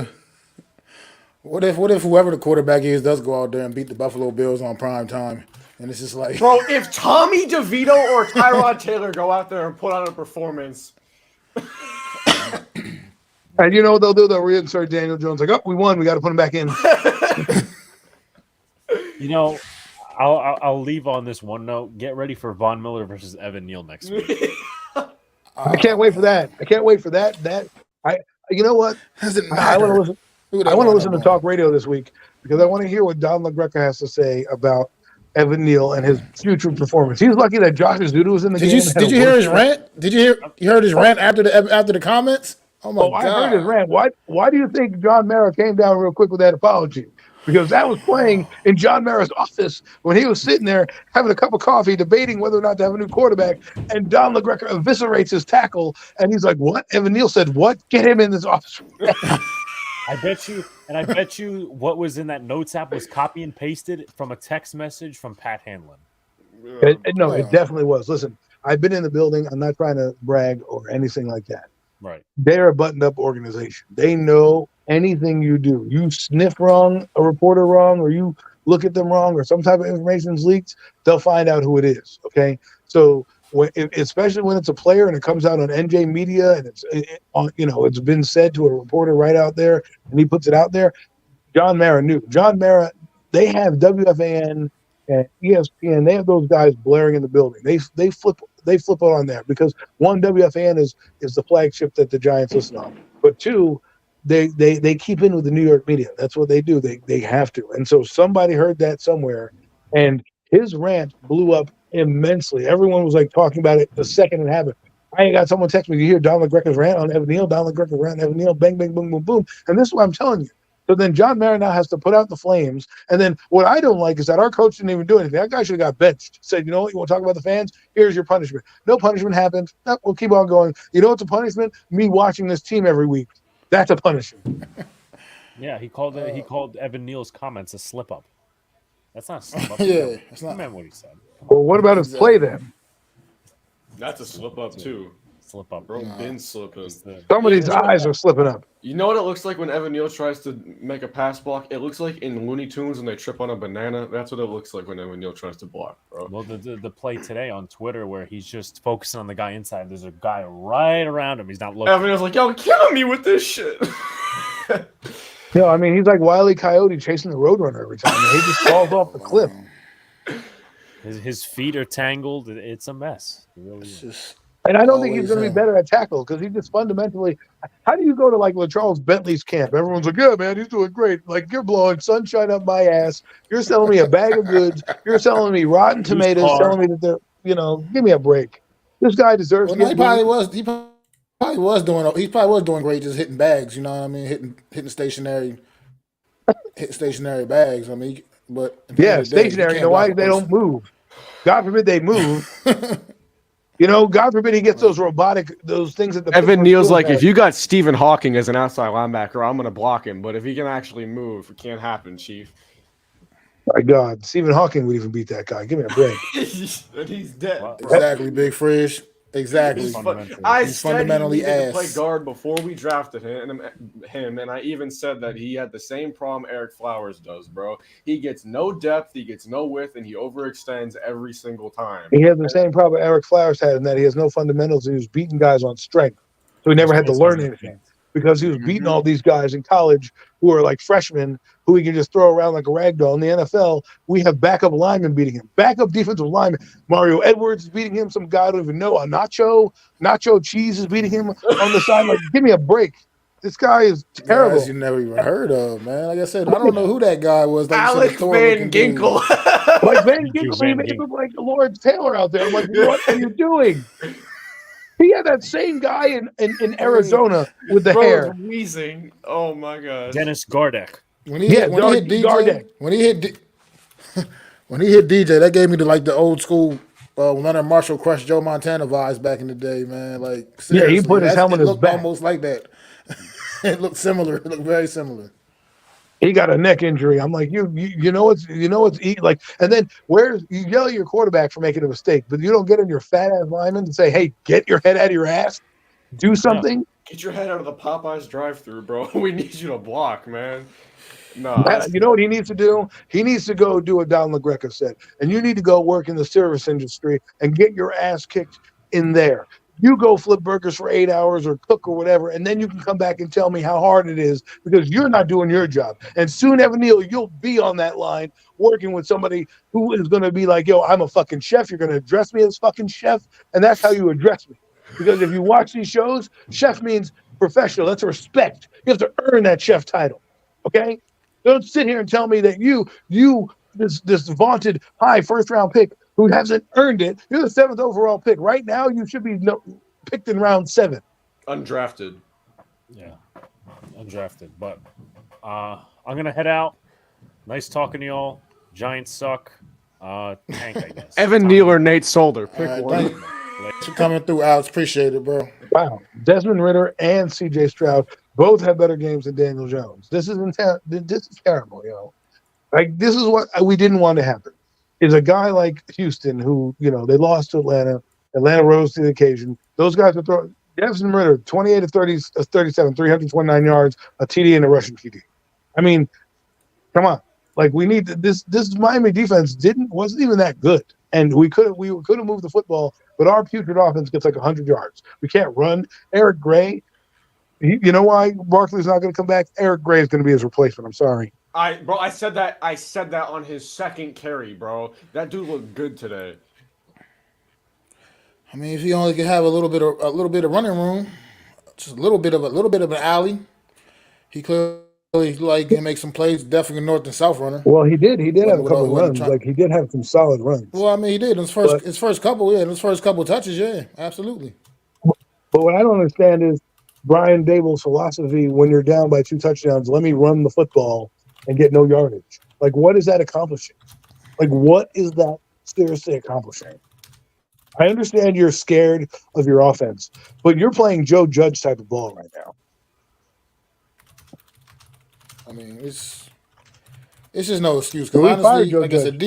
What if whoever the quarterback is does go out there and beat the Buffalo Bills on prime time, and it's just like, Bro, if Tommy DeVito or Tyrod Taylor go out there and put on a performance, and you know what they'll do? They'll reinsert Daniel Jones. Like, oh, we won. We got to put him back in. You know, I'll leave on this one note. Get ready for Von Miller versus Evan Neal next week. I can't wait for that. You know what? doesn't I matter. want to listen to talk radio this week because I want to hear what Don LaGreca has to say about Evan Neal and his future performance. He's lucky that Josh Azudu was in the game. Did you hear his rant? You heard his rant after the comments? Oh my God! I heard his rant. Why do you think John Mara came down real quick with that apology? Because that was playing in John Mara's office when he was sitting there having a cup of coffee, debating whether or not to have a new quarterback. And Don LaGreca eviscerates his tackle, and he's like, "What?" Evan Neal said, "What? Get him in this office." I bet you what was in that notes app was copy and pasted from a text message from Pat Hanlon. It definitely was. Listen, I've been in the building. I'm not trying to brag or anything like that. Right. They're a buttoned-up organization. They know anything you do. You sniff wrong, a reporter wrong, or you look at them wrong, or some type of information is leaked, they'll find out who it is. Okay, so especially when it's a player and it comes out on NJ Media and it's been said to a reporter right out there, and he puts it out there. John Mara knew. John Mara. They have WFAN and ESPN. They have those guys blaring in the building. They flip it on there because one, WFAN is the flagship that the Giants listen on, but two, they keep in with the New York media. That's what they do. They have to. And so somebody heard that somewhere, and his rant blew up immensely. Everyone was like talking about it the second it happened. I ain't got someone text me. You hear Don LaGreca's rant on Evan Neal, Don LaGreca's rant on Evan Neal, bang, bang, boom, boom, boom. And this is what I'm telling you. So then John Mara now has to put out the flames. And then what I don't like is that our coach didn't even do anything. That guy should have got benched. Said, you know what? You want to talk about the fans? Here's your punishment. No punishment happened. No, we'll keep on going. You know what's a punishment? Me watching this team every week. That's a punishment. Yeah, he called Evan Neal's comments a slip up. That's not a slip up. Yeah, that's not. I meant what he said. Well, what about his play then? that's a slip up too. Slip up. Bro, been slipping. Somebody's eyes are slipping up. You know what it looks like when Evan Neal tries to make a pass block? It looks like in Looney Tunes when they trip on a banana. That's what it looks like when Evan Neal tries to block, bro. Well, the play today on Twitter where he's just focusing on the guy inside. There's a guy right around him. He's not looking. Evan Neal's like, yo, killing me with this shit. No, I mean, he's like Wile E. Coyote chasing the Roadrunner every time. He just falls off the cliff. His feet are tangled. It's a mess. It really is. And I don't think he's going to be better at tackle because he just fundamentally – how do you go to like LaCharles Bentley's camp? Everyone's like, yeah, man, he's doing great. Like, you're blowing sunshine up my ass. You're selling me a bag of goods. You're selling me rotten tomatoes, telling me that they're – give me a break. This guy deserves to get – He probably was doing great just hitting bags, you know what I mean? Hitting stationary bags. I mean, but yeah, stationary. You know why they don't move? God forbid they move. God forbid he gets those things at the. Evan Neal's like, if you got Stephen Hawking as an outside linebacker, I'm going to block him. But if he can actually move, it can't happen, Chief. My God, Stephen Hawking would even beat that guy. Give me a break. And he's dead. Exactly, Big Frisch. Exactly. I He's said fundamentally he needed to ass. play guard before we drafted him, and I even said that he had the same problem Eric Flowers does, bro. He gets no depth, he gets no width, and he overextends every single time. He has the same problem Eric Flowers had in that he has no fundamentals. He was beating guys on strength, so he never had to learn anything because he was beating all these guys in college who are like freshmen who he can just throw around like a rag doll. In the NFL, we have backup linemen beating him, backup defensive linemen. Mario Edwards is beating him. Some guy I don't even know. Nacho Cheese is beating him on the side. Like, give me a break. This guy is terrible. Guys you never even heard of, man. Like I said, I don't know who that guy was. Like Alex Van Ginkel. Like Van Ginkel, he made him look like Lawrence Taylor out there. I'm like, what are you doing? He had that same guy in Arizona with the hair. Wheezing. Oh my God. Dennis Gardeck. When he hit DJ, when he hit DJ, that gave me the old school Leonard Marshall crushed Joe Montana vibes back in the day, man. Like, seriously, he put his helmet in his back. Almost like that. It looked similar. It looked very similar. He got a neck injury. I'm like, you know what's like, and then you yell at your quarterback for making a mistake, but you don't get on your fat ass lineman and say, hey, get your head out of your ass, do something. Get your head out of the Popeyes drive-through, bro. We need you to block, man. No, You know what he needs to do? He needs to go do what Don LaGreca said. And you need to go work in the service industry and get your ass kicked in there. You go flip burgers for 8 hours or cook or whatever, and then you can come back and tell me how hard it is because you're not doing your job. And soon, Evan Neal, you'll be on that line working with somebody who is going to be like, yo, I'm a fucking chef. You're going to address me as fucking chef. And that's how you address me. Because if you watch these shows, chef means professional. That's respect. You have to earn that chef title. Okay? Don't sit here and tell me that this vaunted high first-round pick who hasn't earned it, you're the 7th overall pick. Right now, you should be picked in round 7. undrafted. Yeah, undrafted. But I'm gonna head out. Nice talking to y'all. Giants suck. Tank, I guess. Evan Neal or Nate Solder. Pick All one. right, thanks for coming through, Alex. Appreciate it, bro. Wow. Desmond Ridder and C.J. Stroud both have better games than Daniel Jones. This is terrible, Like, this is what we didn't want to happen. Is a guy like Houston who, they lost to Atlanta. Atlanta rose to the occasion. Those guys are throwing. Desmond Ridder, 28 of 37, 329 yards, a TD and a rushing TD. I mean, come on. Like, we need this Miami defense wasn't even that good. And we could have moved the football, but our putrid offense gets like 100 yards. We can't run. Eric Gray, you know why Barkley's not going to come back? Eric Gray is going to be his replacement. I'm sorry. I said that on his second carry, bro. That dude looked good today. I mean, if he only could have a little bit of running room, just a little bit of an alley, he clearly can make some plays. Definitely north and south runner. Well, he did. He did have a couple of runs. trying- Like, he did have some solid runs. Well, I mean, he did in his first couple touches. Yeah, absolutely. But what I don't understand is Brian Dable's philosophy when you're down by 2 touchdowns, let me run the football and get no yardage. Like, what is that accomplishing? Like, what is that seriously accomplishing? I understand you're scared of your offense, but you're playing Joe Judge type of ball right now. I mean, it's just no excuse. Because honestly, like I said,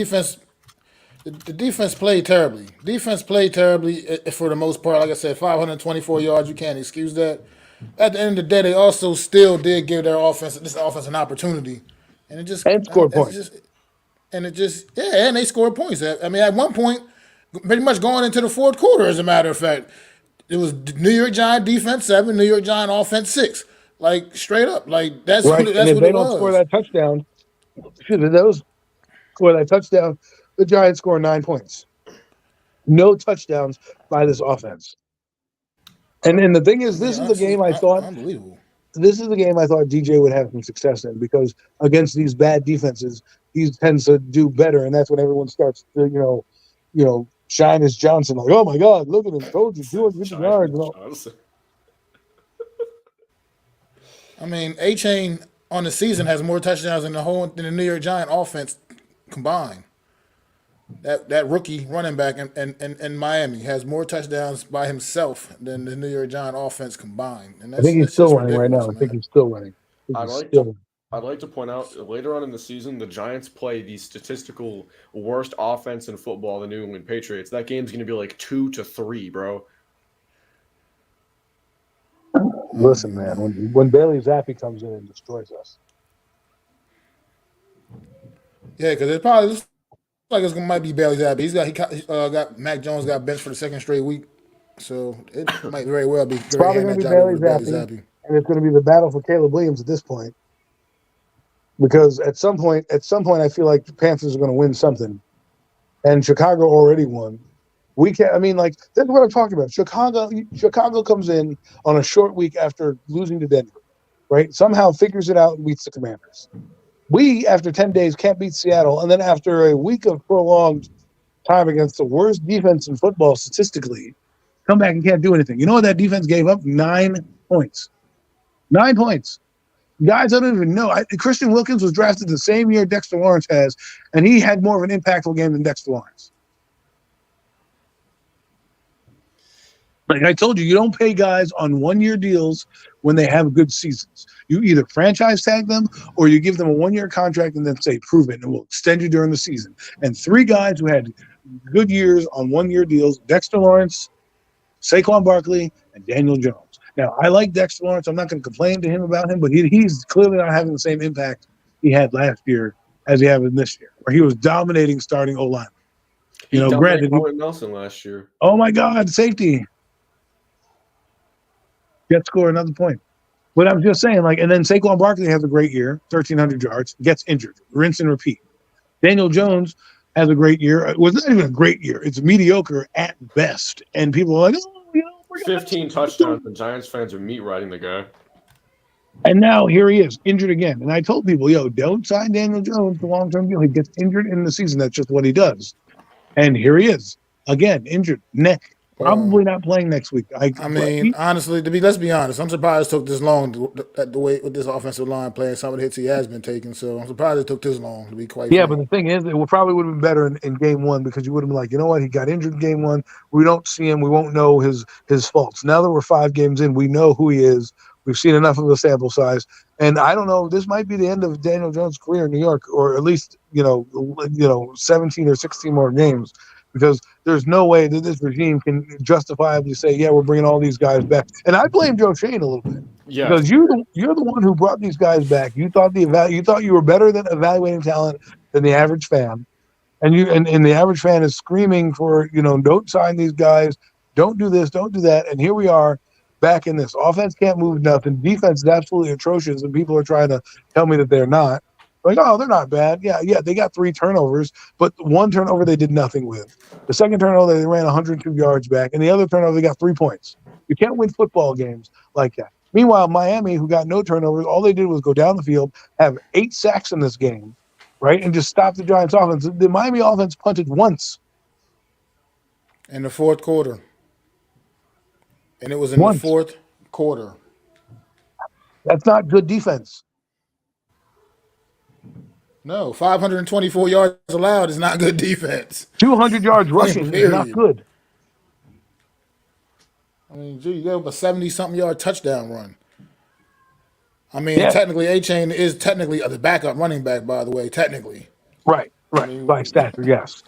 the defense played terribly. Defense played terribly for the most part. Like I said, 524 yards. You can't excuse that. At the end of the day, they also still did give this offense an opportunity, and scored points. And they scored points. I mean, at one point, pretty much going into the fourth quarter, as a matter of fact, it was New York Giant defense 7, New York Giant offense 6. Like, straight up, like that's right. what And if what they it don't was. score that touchdown, the Giants score 9 points. No touchdowns by this offense. And the thing is, this is the game I thought. Unbelievable. This is the game I thought DJ would have some success in because against these bad defenses, he tends to do better, and that's when everyone starts to, shine as Johnson. Like, oh my God, look at him, told you 250 yards. And all. I mean, A-Chain on the season has more touchdowns than the New York Giant offense combined. That rookie running back in Miami has more touchdowns by himself than the New York Giant offense combined. And I think he's still running right now. I think he's still running. I'd like to point out later on in the season, the Giants play the statistical worst offense in football, the New England Patriots. That game's going to be like 2-3, bro. Listen, man, when Bailey Zappi comes in and destroys us. Yeah, because it probably looks like it might be Bailey Zappi. He got Mac Jones got benched for the second straight week, so it might very well be. It's probably going to be Bailey Zappi, and it's going to be the battle for Caleb Williams at this point. Because at some point, I feel like the Panthers are going to win something, and Chicago already won. We can't. I mean, like that's what I'm talking about. Chicago comes in on a short week after losing to Denver, right? Somehow figures it out and beats the Commanders. We, after 10 days, can't beat Seattle, and then after a week of prolonged time against the worst defense in football statistically, come back and can't do anything. You know what that defense gave up? 9 points. 9 points. Guys, I don't even know. Christian Wilkins was drafted the same year Dexter Lawrence has, and he had more of an impactful game than Dexter Lawrence. Like I told you, you don't pay guys on one-year deals when they have good seasons. You either franchise tag them or you give them a one-year contract and then say, prove it, and we'll extend you during the season. And 3 guys who had good years on one-year deals, Dexter Lawrence, Saquon Barkley, and Daniel Jones. Now, I like Dexter Lawrence. I'm not going to complain to him about him, but he's clearly not having the same impact he had last year as he had in this year, where he was dominating starting O-line. He dominated Granted, Quentin Nelson last year. oh my God, safety. Jets score another point. But I'm just saying, and then Saquon Barkley has a great year, 1,300 yards, gets injured, rinse and repeat. Daniel Jones has a great year. It was not even a great year. It's mediocre at best. And people are like, we're 15 touchdowns. The Giants fans are meat riding the guy. And now here he is, injured again. And I told people, don't sign Daniel Jones to long-term deal. He gets injured in the season. That's just what he does. And here he is, again, injured, neck. Probably not playing next week. Honestly, let's be honest. I'm surprised it took this long the way with this offensive line playing some of the hits he has been taking. So I'm surprised it took this long to be quite frank. But the thing is, it probably would have been better in game one because you would have been like, you know what, he got injured in game one. We don't see him. We won't know his faults. Now that we're 5 games in, we know who he is. We've seen enough of a sample size. And I don't know, this might be the end of Daniel Jones' career in New York, or at least, 17 or 16 more games. Because there's no way that this regime can justifiably say, yeah, we're bringing all these guys back. And I blame Joe Shane a little bit. Yeah. Because you're the one who brought these guys back. You thought you were better than evaluating talent than the average fan. And the average fan is screaming for, don't sign these guys, don't do this, don't do that. And here we are back in this. Offense can't move nothing. Defense is absolutely atrocious, and people are trying to tell me that they're not. Like, oh, they're not bad. Yeah, they got 3 turnovers, but 1 turnover they did nothing with. The second turnover, they ran 102 yards back, and the other turnover, they got 3 points. You can't win football games like that. Meanwhile, Miami, who got no turnovers, all they did was go down the field, have 8 sacks in this game, right, and just stop the Giants' offense. The Miami offense punted once. In the fourth quarter. And it was in the fourth quarter. That's not good defense. No, 524 yards allowed is not good defense. 200 yards rushing is not good. You gave up a 70-something yard touchdown run. Technically, A-Chain is technically the backup running back, by the way, technically. Right. By stature, yes.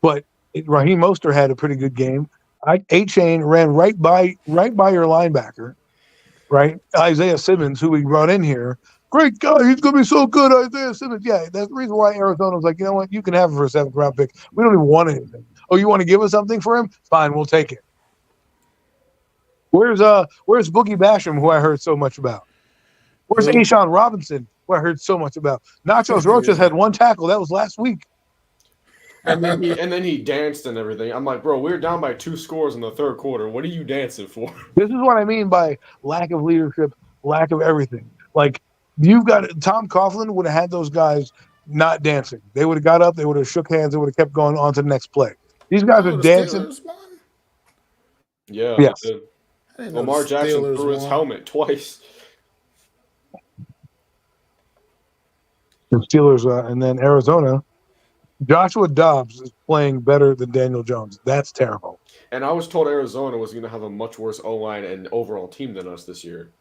But Raheem Mostert had a pretty good game. A-Chain ran right by your linebacker, right? Isaiah Simmons, who we brought in here. Great guy. He's going to be so good, Isaiah Simmons. Yeah, that's the reason why Arizona was like, you know what? You can have him for a 7th round pick. We don't even want anything. Oh, you want to give us something for him? Fine, we'll take it. Where's Boogie Basham, who I heard so much about? Where's Ashawn Robinson, who I heard so much about? Nachos Roches had 1 tackle. That was last week. And then he danced and everything. I'm like, bro, we're down by 2 scores in the 3rd quarter. What are you dancing for? This is what I mean by lack of leadership, lack of everything. Like, you've got Tom Coughlin would have had those guys not dancing. They would have got up, they would have shook hands, they would have kept going on to the next play. These guys are dancing. Yeah. Yes. Lamar Jackson threw his helmet twice. The Steelers, and then Arizona. Joshua Dobbs is playing better than Daniel Jones. That's terrible. And I was told Arizona was going to have a much worse O-line and overall team than us this year.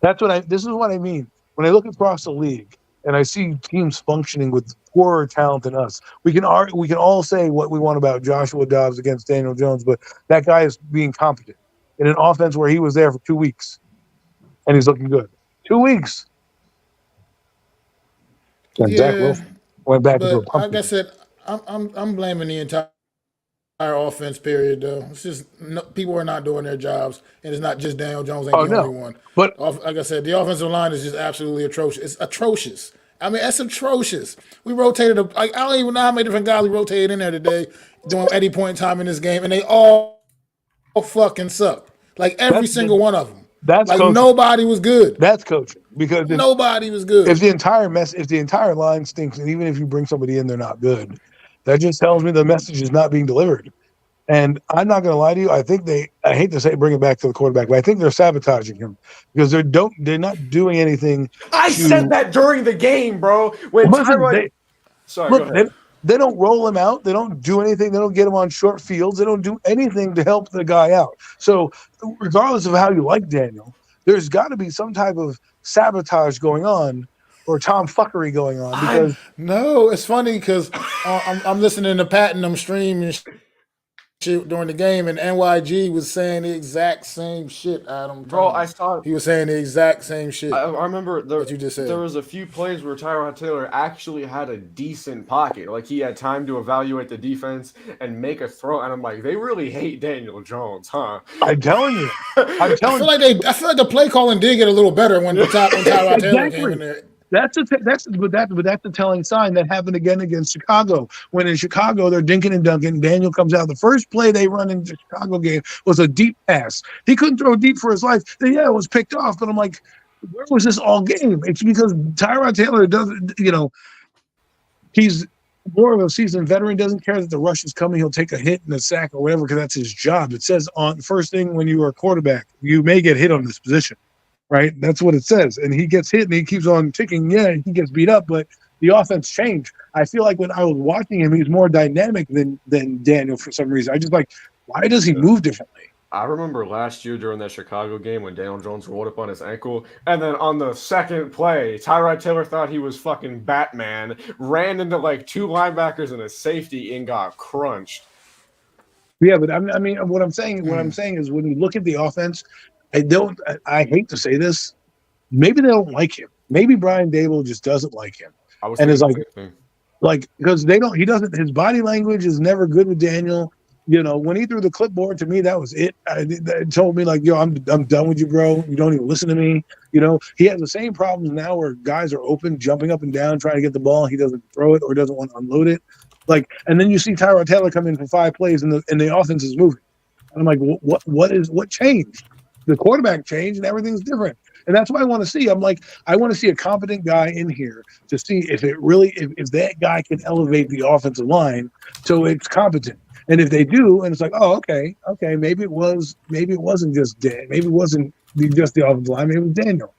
This is what I mean. When I look across the league and I see teams functioning with poorer talent than us, we can all say what we want about Joshua Dobbs against Daniel Jones, but that guy is being competent in an offense where he was there for 2 weeks and he's looking good. 2 weeks. And Yeah, Zach Wilson went back to a but pumpkin. like I said, I'm blaming the entire offense period, though. It's just people are not doing their jobs, and it's not just Daniel Jones ain't the only one. But like I said, the offensive line is just absolutely atrocious. It's atrocious. That's atrocious. We rotated I don't even know how many different guys we rotated in there today doing any point in time in this game, and they all fucking suck. Like every single one of them. That's like coaching. Nobody was good. That's coaching because nobody was good. If the entire line stinks, and even if you bring somebody in, they're not good. That just tells me the message is not being delivered. And I'm not going to lie to you. I think I hate to say bring it back to the quarterback, but I think they're sabotaging him because they're not doing anything. I said that during the game, bro. When they don't roll him out. They don't do anything. They don't get him on short fields. They don't do anything to help the guy out. So regardless of how you like Daniel, there's got to be some type of sabotage going on or tomfuckery going on. Because no, it's funny because I'm listening to Pat and them stream and shit during the game, and NYG was saying the exact same shit. Adam, Bro, I saw. he was saying the exact same shit I remember that you just said. there was a few plays where Tyrod Taylor actually had a decent pocket. Like he had time to evaluate the defense and make a throw. And I'm like, they really hate Daniel Jones, huh? I'm telling you. I feel like the play calling did get a little better when Tyrod Taylor came in there. That's the telling sign that happened again against Chicago. When in Chicago they're dinking and dunking, Daniel comes out. The first play they run in the Chicago game was a deep pass. He couldn't throw deep for his life. Yeah, it was picked off, but I'm like, where was this all game? It's because Tyrod Taylor doesn't, he's more of a seasoned veteran, doesn't care that the rush is coming. He'll take a hit and a sack or whatever because that's his job. It says on first thing when you are a quarterback, you may get hit on this position. Right, that's what it says, and he gets hit, and he keeps on ticking. Yeah, he gets beat up, but the offense changed. I feel like when I was watching him, he's more dynamic than Daniel for some reason. I just like, why does he move differently? I remember last year during that Chicago game when Daniel Jones rolled up on his ankle, and then on the second play, Tyrod Taylor thought he was fucking Batman, ran into like two linebackers and a safety, and got crunched. Yeah, but I mean, what I'm saying is when you look at the offense. I hate to say this. Maybe they don't like him. Maybe Brian Dable just doesn't like him. And it's like because he doesn't, his body language is never good with Daniel. When he threw the clipboard to me, that was it. It told me like, yo, I'm done with you, bro. You don't even listen to me. He has the same problems now where guys are open, jumping up and down, trying to get the ball. He doesn't throw it or doesn't want to unload it. Like, and then you see Tyrod Taylor come in for 5 plays and the offense is moving. And I'm like, what changed? The quarterback changed and everything's different. And that's what I want to see. I'm like, I want to see a competent guy in here to see if that guy can elevate the offensive line so it's competent. And if they do, and it's like, oh, okay, maybe it wasn't just Dan. Maybe it wasn't just the offensive line. Maybe it was Daniel.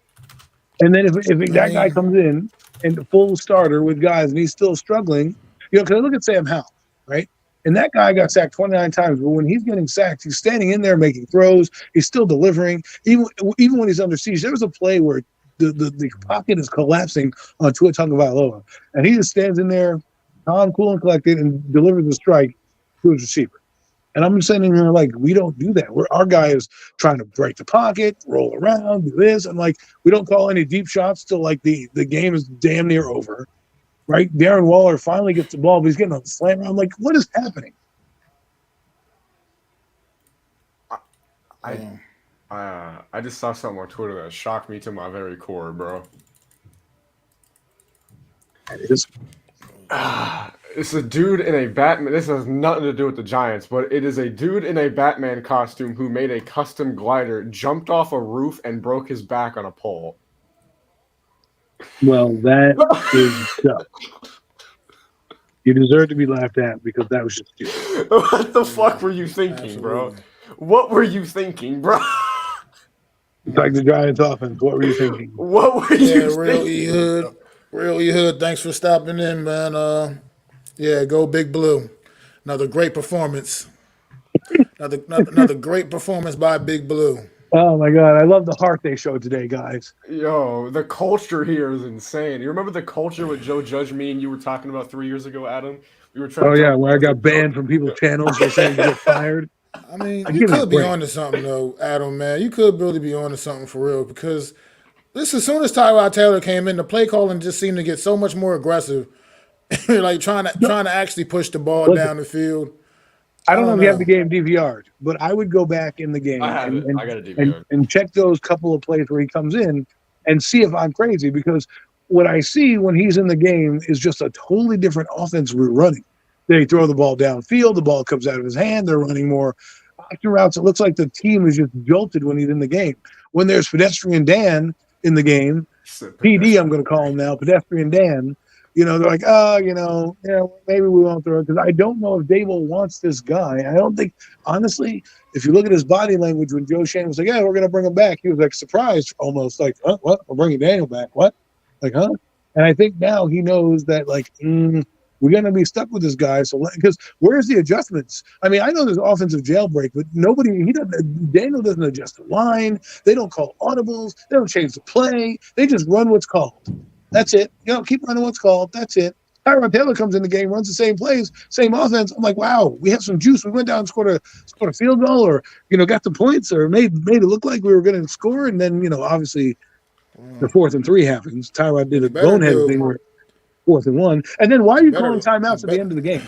And then if that guy comes in and full starter with guys and he's still struggling, because I look at Sam Howell, right? And that guy got sacked 29 times. But when he's getting sacked, he's standing in there making throws. He's still delivering. Even when he's under siege, there was a play where the pocket is collapsing on Tua Tagovailoa. And he just stands in there, calm, cool, and collected, and delivers a strike to his receiver. And I'm just sitting here like, we don't do that. Our guy is trying to break the pocket, roll around, do this. And like, we don't call any deep shots till like the game is damn near over. Right, Darren Waller finally gets the ball, but he's getting a slam. I'm like, what is happening? I just saw something on Twitter that shocked me to my very core, bro. That is. It's a dude in a Batman. This has nothing to do with the Giants, but it is a dude in a Batman costume who made a custom glider, jumped off a roof, and broke his back on a pole. Well, that is tough. You deserve to be laughed at because that was just stupid. What the fuck were you thinking, bro? What were you thinking, bro? Like the Giants offense, what were you thinking? What were you thinking? Real E-Hood, thanks for stopping in, man. Go Big Blue. Another great performance. Another great performance by Big Blue. Oh my God, I love the heart they showed today, guys. Yo, the culture here is insane. You remember the culture with Joe Judge, me and you were talking about 3 years ago, Adam? We were trying where I got banned from people's channels for saying you get fired. I mean, you could be onto something though, Adam, man. You could really be onto something for real because as soon as Tyrod Taylor came in, the play calling just seemed to get so much more aggressive. Like trying to actually push the ball down the field. I don't know if you have the game DVR'd, but I would go back in the game I got a DVR. and check those couple of plays where he comes in and see if I'm crazy because what I see when he's in the game is just a totally different offense we're running. They throw the ball downfield, the ball comes out of his hand, they're running more option routes. It looks like the team is just jolted when he's in the game. When there's Pedestrian Dan in the game, PD I'm going to call him now, Pedestrian Dan, they're like, maybe we won't throw it because I don't know if Dable wants this guy. I don't think, honestly, if you look at his body language when Joe Shane was like, yeah, we're going to bring him back, he was like surprised almost like, huh, what? We're bringing Daniel back. What? Like, huh? And I think now he knows that, like, we're going to be stuck with this guy. So, because where's the adjustments? I mean, I know there's offensive jailbreak, but Daniel doesn't adjust the line. They don't call audibles. They don't change the play. They just run what's called. That's it. Keep running what's called. That's it. Tyrod Taylor comes in the game, runs the same plays, same offense. I'm like, wow, we have some juice. We went down and scored a field goal, or got the points, or made it look like we were going to score. And then obviously the 4th and 3 happens. Tyrod did a bonehead thing where 4th and 1. And then why are you calling timeouts at the end of the game?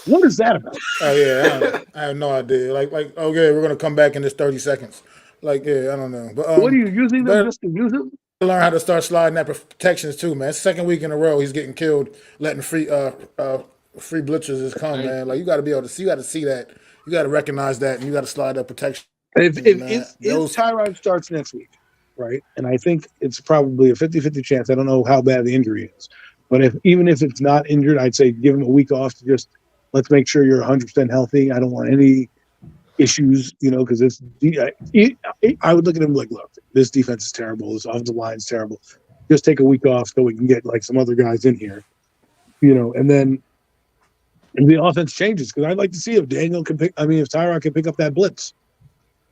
What is that about? Oh yeah, I have no idea. Like okay, we're gonna come back in this 30 seconds. Like I don't know. But what are you using them just to use them? Learn how to start sliding that protections too, man. It's the second week in a row he's getting killed, letting free blitzers just come, man. Like you got to be able to see, you got to see that, you got to recognize that, and you got to slide that protection. If Tyrod starts next week, right, and I think it's probably a 50-50 chance. I don't know how bad the injury is, but even if it's not injured, I'd say give him a week off to just let's make sure you're 100% healthy. I don't want any issues, because I would look at him like, look, this defense is terrible. This offensive line is terrible. Just take a week off so we can get like some other guys in here, and then the offense changes. Because I'd like to see if if Tyrod can pick up that blitz,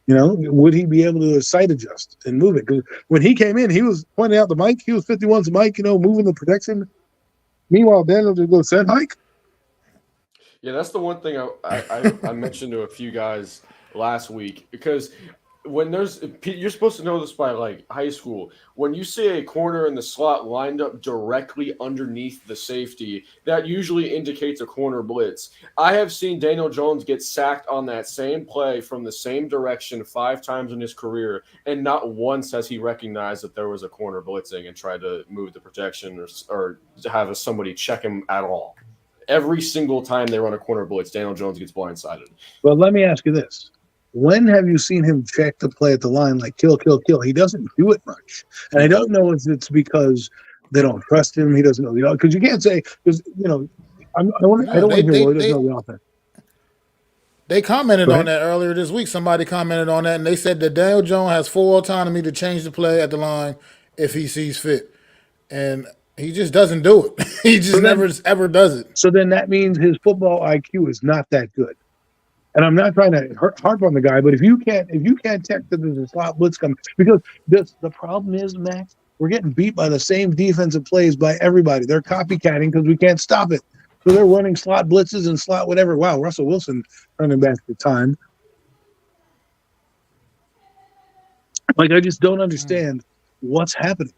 would he be able to sight adjust and move it? Because when he came in, he was pointing out the mic. He was 51's mic, moving the protection. Meanwhile, Daniel just goes set hike. Yeah, that's the one thing I mentioned to a few guys last week, because when you're supposed to know this by like high school, when you see a corner in the slot lined up directly underneath the safety, that usually indicates a corner blitz. I have seen Daniel Jones get sacked on that same play from the same direction 5 times in his career, and not once has he recognized that there was a corner blitzing and tried to move the protection or have somebody check him at all. Every single time they run a corner blitz, Daniel Jones gets blindsided. Well, let me ask you this. When have you seen him check the play at the line like kill, kill, kill? He doesn't do it much. And I don't know if it's because they don't trust him. He doesn't know because you can't say, because, I don't want to hear he doesn't know the offense. They commented on that earlier this week. Somebody commented on that, and they said that Daniel Jones has full autonomy to change the play at the line if he sees fit. And he just doesn't do it. He just never ever does it. So then that means his football IQ is not that good. And I'm not trying to harp on the guy, but if you can't check that there's a slot blitz coming, because the problem is, Max, we're getting beat by the same defensive plays by everybody. They're copycatting because we can't stop it. So they're running slot blitzes and slot whatever. Wow, Russell Wilson running back the time. Like, I just don't understand what's happening.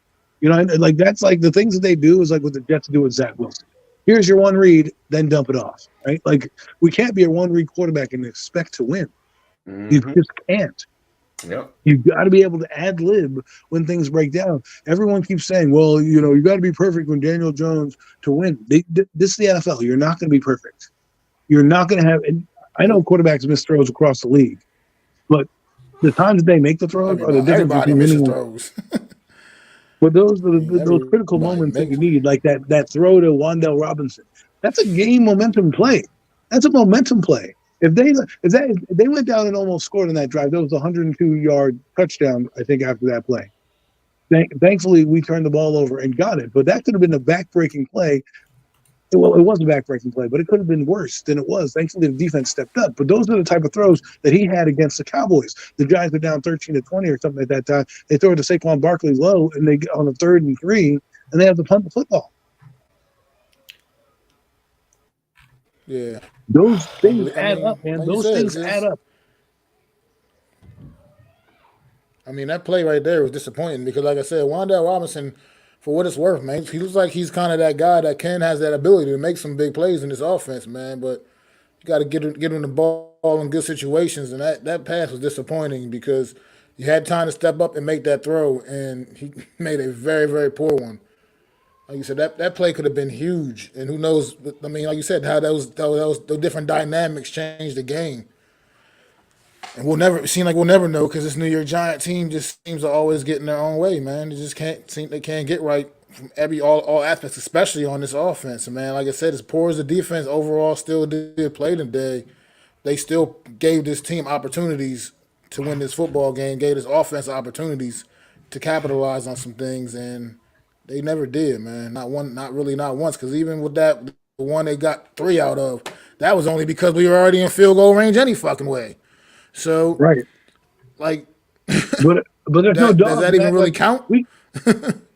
Like that's like the things that they do is like what the Jets do with Zach Wilson. Here's your one read, then dump it off, right? Like we can't be a one read quarterback and expect to win. Mm-hmm. You just can't. Yep. You've got to be able to ad lib when things break down. Everyone keeps saying, well, you got to be perfect when Daniel Jones to win. This is the NFL. You're not going to be perfect. You're not going to have. And I know quarterbacks miss throws across the league, but the times that they make the throws are the difference between winning throws. But those are those critical moments that you need, like that throw to Wan'Dale Robinson. That's a game momentum play. That's a momentum play. If they went down and almost scored in that drive, that was a 102-yard touchdown, I think, after that play. Thankfully, we turned the ball over and got it. But that could have been a back-breaking play. Well, it was a back-breaking play, but it could have been worse than it was. Thankfully, the defense stepped up. But those are the type of throws that he had against the Cowboys. The Giants were down 13-20 or something at that time. They throw it to Saquon Barkley low, and they get on a 3rd and 3, and they have to punt the football. Yeah. Those things add up, man. Those things add up. I mean, that play right there was disappointing because, like I said, Wan'Dale Robinson, for what it's worth, man, he looks like he's kind of that guy that has that ability to make some big plays in this offense, man. But you got to get him the ball in good situations, and that pass was disappointing because you had time to step up and make that throw, and he made a very, very poor one. Like you said, that play could have been huge, and who knows? I mean, like you said, how those different dynamics changed the game. And we'll never know because this New York Giant team just seems to always get in their own way, man. They can't get right from all aspects, especially on this offense. And man, like I said, as poor as the defense overall still did play today, they still gave this team opportunities to win this football game, gave this offense opportunities to capitalize on some things, and they never did, man. Not once. Because even with that, the one they got 3 out of, that was only because we were already in field goal range any fucking way. So, right, like, but there's no dog. Does that even really count?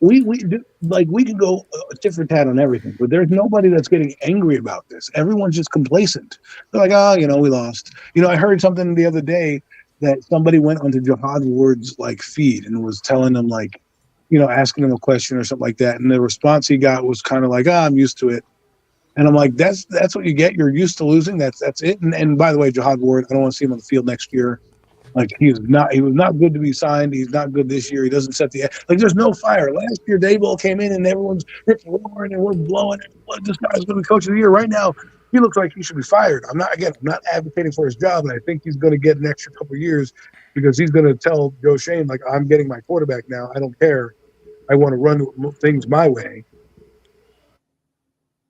we do, like we can go tit for tat on everything, but there's nobody that's getting angry about this. Everyone's just complacent. They're like, oh, we lost. I heard something the other day that somebody went onto Jihad Ward's like feed and was telling them like, asking him a question or something like that, and the response he got was kind of like, I'm used to it. And I'm like, that's what you get. You're used to losing. That's it. And by the way, Jihad Ward, I don't want to see him on the field next year. Like he was not good to be signed. He's not good this year. He doesn't set the there's no fire. Last year, Dayball came in and everyone's roaring and we're blowing it. What, this guy's going to be coach of the year right now. He looks like he should be fired. I'm not advocating for his job, and I think he's going to get an extra couple of years because he's going to tell Joe Shane like, I'm getting my quarterback now. I don't care. I want to run things my way.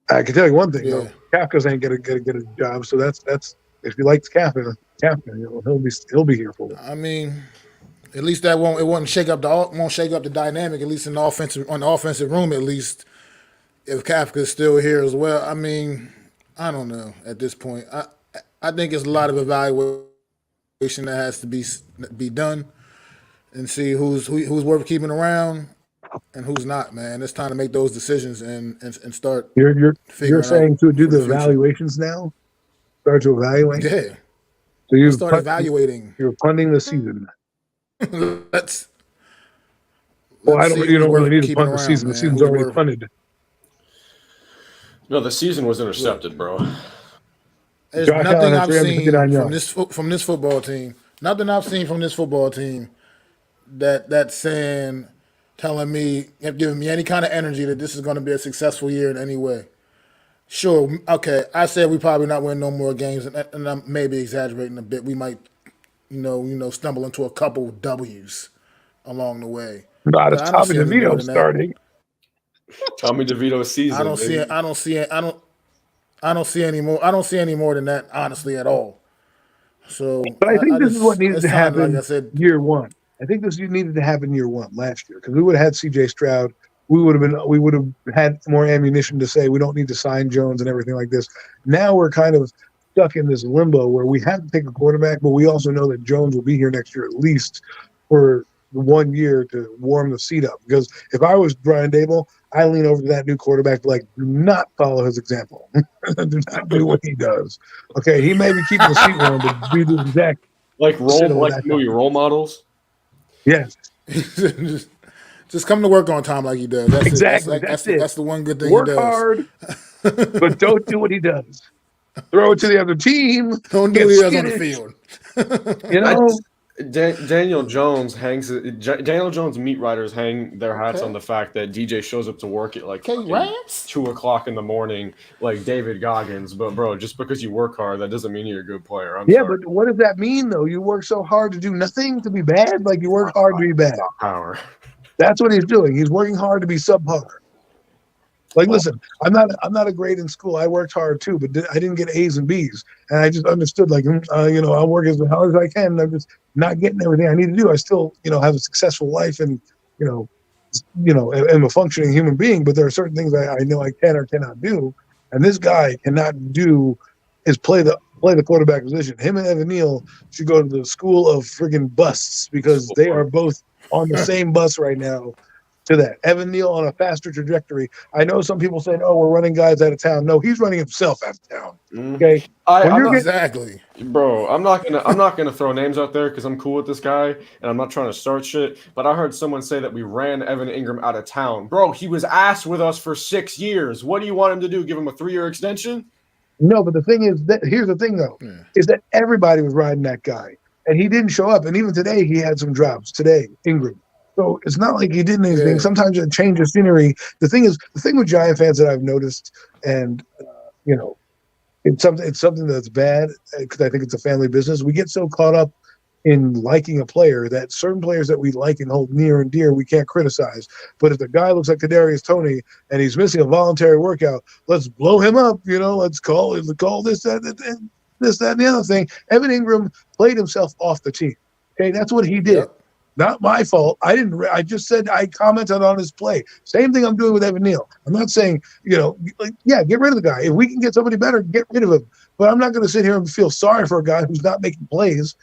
I can tell you one thing though, Kafka's ain't gonna get a job. So that's if you like Kafka, he'll be here for it. I mean, at least that won't shake up the dynamic. At least on the offensive room, at least if Kafka's still here as well. I mean, I don't know at this point. I think it's a lot of evaluation that has to be done and see who's worth keeping around and who's not. Man, it's time to make those decisions and start. You're saying to do the evaluations now. Start to evaluate. Yeah. So you start evaluating. You're punting the season. let's you don't really need to punt the season. Man. The season's already punted. No, the season was intercepted, bro. There's nothing I've seen from this football team. Nothing I've seen from this football team that's telling me, giving me any kind of energy that this is going to be a successful year in any way. Sure, okay. I said we probably not win no more games, and I'm maybe exaggerating a bit. We might, stumble into a couple W's along the way. Not as Tommy DeVito starting. Tommy DeVito's season. I don't see any more. I don't see any more than that, honestly, at all. So, but I think this is what needed to happen. Like I said, year one. I think this needed to happen year one last year because we would have had C.J. Stroud. We would have had more ammunition to say we don't need to sign Jones and everything like this. Now we're kind of stuck in this limbo where we have to take a quarterback, but we also know that Jones will be here next year at least for 1 year to warm the seat up. Because if I was Brian Daboll, I lean over to that new quarterback like, do not follow his example. Do not do what he does. Okay, he may be keeping the seat warm, but do the exact role models. Yes. Just come to work on time like he does. That's exactly. It. That's the one good thing work he does. Work hard, but don't do what he does. Throw it to the other team. Don't do what he does on the field. Daniel Jones meat writers hang their hats on the fact that DJ shows up to work at like 2:00 in the morning, like David Goggins. But bro, just because you work hard, that doesn't mean you're a good player. I'm sorry. But what does that mean though? You work so hard to do nothing, to be bad? Like you work hard to be bad. Power. That's what he's doing. He's working hard to be subpar. Like, listen, I'm not a grade in school. I worked hard too, but I didn't get A's and B's, and I just understood like, I'll work as hard as I can. And I'm just not getting everything I need to do. I still, have a successful life, and am a functioning human being. But there are certain things I know I can or cannot do, and this guy cannot do is play the quarterback position. Him and Evan Neal should go to the school of friggin' busts because they are both on the same bus right now to that. Evan Neal on a faster trajectory. I know some people saying, oh, we're running guys out of town. No, he's running himself out of town. Okay. Exactly. Bro, I'm not gonna throw names out there because I'm cool with this guy and I'm not trying to start shit. But I heard someone say that we ran Evan Ingram out of town. Bro, he was ass with us for 6 years. What do you want him to do? Give him a 3-year extension? No, but the thing is that here's the thing though, is that everybody was riding that guy. And he didn't show up. And even today, he had some drops. Today, Ingram. So it's not like he didn't anything. Yeah. Sometimes a change of scenery. The thing with Giant fans that I've noticed, and it's something that's bad because I think it's a family business. We get so caught up in liking a player that certain players that we like and hold near and dear we can't criticize. But if the guy looks like Kadarius Toney and he's missing a voluntary workout, let's blow him up. Let's call this that and the other thing. Evan Ingram played himself off the team. Okay, that's what he did. Yep. Not my fault. I just said I commented on his play. Same thing I'm doing with Evan Neal. I'm not saying, get rid of the guy. If we can get somebody better, get rid of him. But I'm not going to sit here and feel sorry for a guy who's not making plays.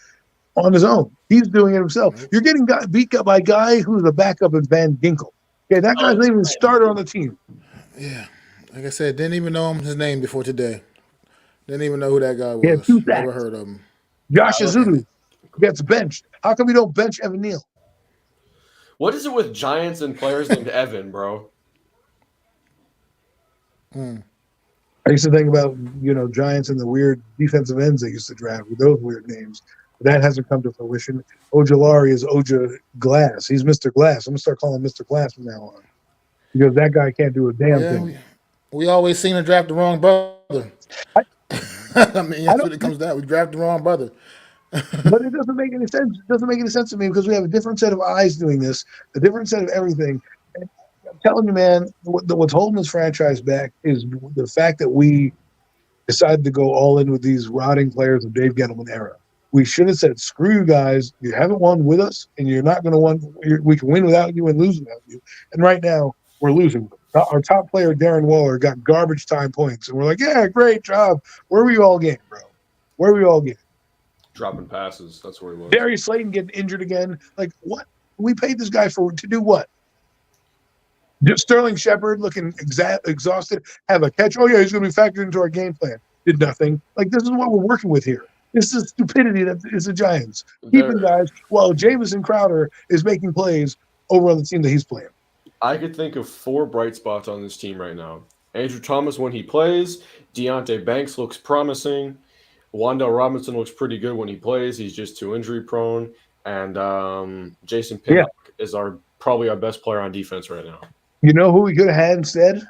on his own. He's doing it himself. You're getting beat up by a guy who's a backup in Van Ginkel. Okay, that guy's not even a starter on the team. Yeah. Like I said, didn't even know his name before today. Didn't even know who that guy He had was. 2 Never sacks. heard of him. Josh Azudu gets benched. How come we don't bench Evan Neal? What is it with Giants and players named Evan, bro? I used to think about, Giants and the weird defensive ends they used to draft with those weird names. But that hasn't come to fruition. Ojulari is Oja Glass. He's Mr. Glass. I'm going to start calling him Mr. Glass from now on. Because that guy can't do a damn thing. We always seem to draft the wrong brother. I mean, that's what it comes down. We draft the wrong brother. But it doesn't make any sense. It doesn't make any sense to me because we have a different set of eyes doing this, a different set of everything. And I'm telling you, man, what's holding this franchise back is the fact that we decided to go all in with these rotting players of Dave Gettleman era. We should have said, screw you guys. You haven't won with us, and you're not going to win. We can win without you and lose without you. And right now, we're losing. Our top player, Darren Waller, got garbage time points. And we're like, yeah, great job. Where were you all game, bro? Where were you all game? Dropping passes. That's where he was. Darius Slayton getting injured again. Like, what? We paid this guy to do what? Just Sterling Shepard looking exhausted, have a catch. Oh, yeah, he's going to be factored into our game plan. Did nothing. Like, this is what we're working with here. This is stupidity that is the Giants. Keeping guys while Jamison Crowder is making plays over on the team that he's playing. I could think of 4 bright spots on this team right now. Andrew Thomas when he plays. Deonte Banks looks promising. Wan'Dale Robinson looks pretty good when he plays. He's just too injury prone. And Jason Pinnock is probably our best player on defense right now. You know who we could have had instead?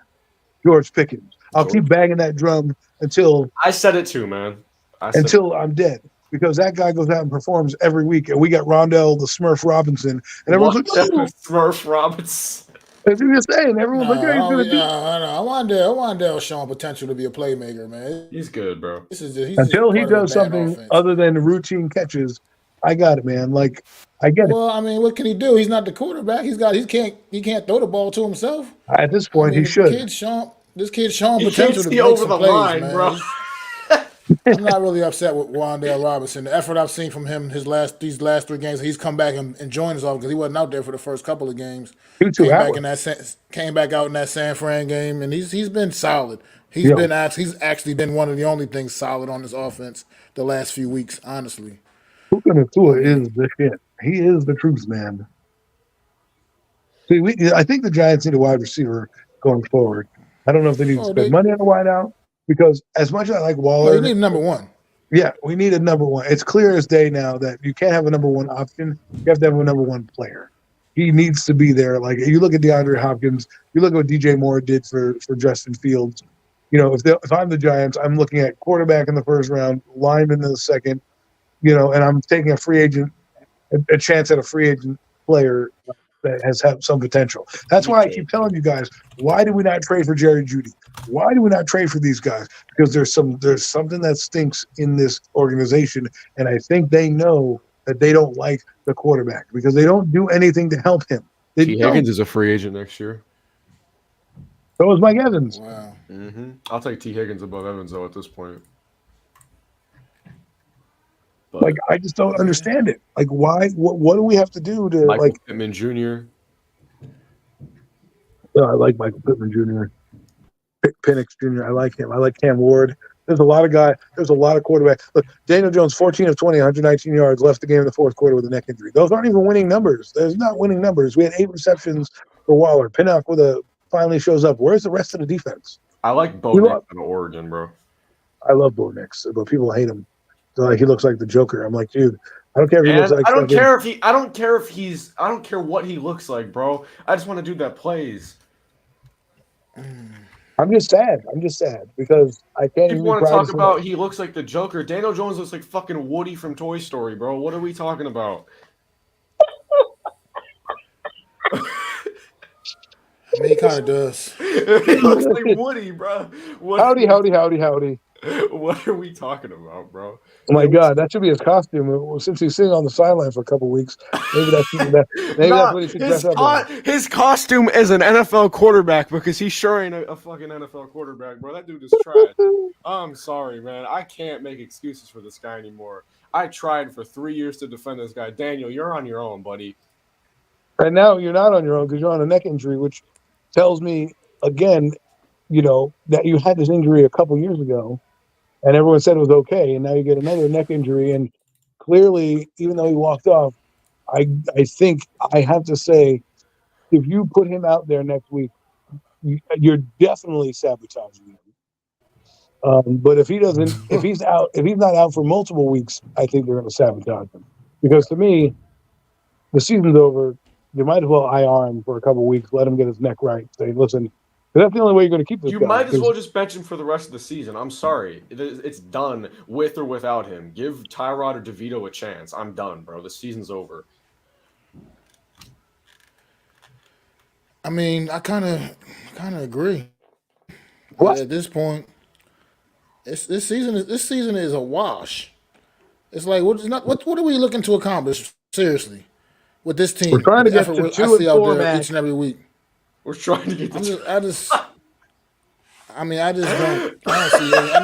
George Pickens. I'll keep banging that drum until I said it too, man. Until I'm dead. Because that guy goes out and performs every week. And we got Rondell the Smurf Robinson. And everyone's like, oh, Smurf Robinson. As you were saying, everyone's like, yeah, he's going to do. I want showing potential to be a playmaker, man. He's good, bro. Until he does something other than routine catches, I got it, man. Like, I get it. Well, I mean, what can he do? He's not the quarterback. He can't throw the ball to himself. At this point, he should. This kid's showing he potential to make over some the plays, line, man. bro. I'm not really upset with Wan'Dale Robinson. The effort I've seen from him these last 3 games, he's come back and joined us off because he wasn't out there for the first couple of games. Came back out in that San Fran game, and he's been solid. He's actually been one of the only things solid on this offense the last few weeks, honestly. Puka Nacua is the shit. He is the truth, man. See, I think the Giants need a wide receiver going forward. I don't know if they need to spend money on a wideout. Because as much as I like Waller, you need a number one. Yeah, we need a number one. It's clear as day now that you can't have a number one option. You have to have a number one player. He needs to be there. Like, you look at DeAndre Hopkins, you look at what DJ Moore did for Justin Fields. If I'm the Giants, I'm looking at quarterback in the first round, lineman in the second, and I'm taking a free agent, a chance at a free agent player that has had some potential. That's why I keep telling you guys, why do we not trade for Jerry Jeudy? Why do we not trade for these guys? Because there's something that stinks in this organization, and I think they know that they don't like the quarterback because they don't do anything to help him. T. Higgins is a free agent next year. So is Mike Evans. Wow. Mm-hmm. I'll take T. Higgins above Evans, though, at this point. But I just don't understand it. Like, why? What do we have to do to Michael Pittman Jr.? I like Michael Pittman Jr. Penix Jr. I like him. I like Cam Ward. There's a lot of quarterbacks. Look, Daniel Jones, 14 of 20, 119 yards, left the game in the fourth quarter with a neck injury. Those aren't even winning numbers. There's not winning numbers. We had 8 receptions for Waller. Pinnock finally shows up. Where's the rest of the defense? I like Bo Nix out of Oregon, bro. I love Bo Nix, but people hate him. They're like, he looks like the Joker. I'm like, dude, I don't care if he looks like. I don't care what he looks like, bro. I just want to do that plays. I'm just sad because I can't even. People want to talk about he looks like the Joker. Daniel Jones looks like fucking Woody from Toy Story, bro. What are we talking about? I mean, he kind of does. He looks like Woody, bro. Howdy. What are we talking about, bro? Oh my God, that should be his costume. Since he's sitting on the sideline for a couple weeks, maybe that's Nah, what he should dress up in. his costume is an NFL quarterback because he sure ain't a fucking NFL quarterback, bro. That dude is trash. I'm sorry, man. I can't make excuses for this guy anymore. I tried for 3 years to defend this guy. Daniel, you're on your own, buddy. Right now, you're not on your own because you're on a neck injury, which tells me again, that you had this injury a couple years ago, and everyone said it was okay, and now you get another neck injury, and clearly, even though he walked off, I think I have to say, if you put him out there next week, you're definitely sabotaging him. But if he's not out for multiple weeks, I think they're going to sabotage him. Because to me, the season's over. You might as well IR him for a couple of weeks, let him get his neck right. Say, listen, that's the only way you're going to keep this guy. You might as well just bench him for the rest of the season. I'm sorry. It's done with or without him. Give Tyrod or DeVito a chance. I'm done, bro. The season's over. I mean, I kind of agree. What? At this point, this season is a wash. It's like what are we looking to accomplish seriously with this team? We're trying to get effort to I 2 see and out 4, there man. each and every week. We're trying to get to I don't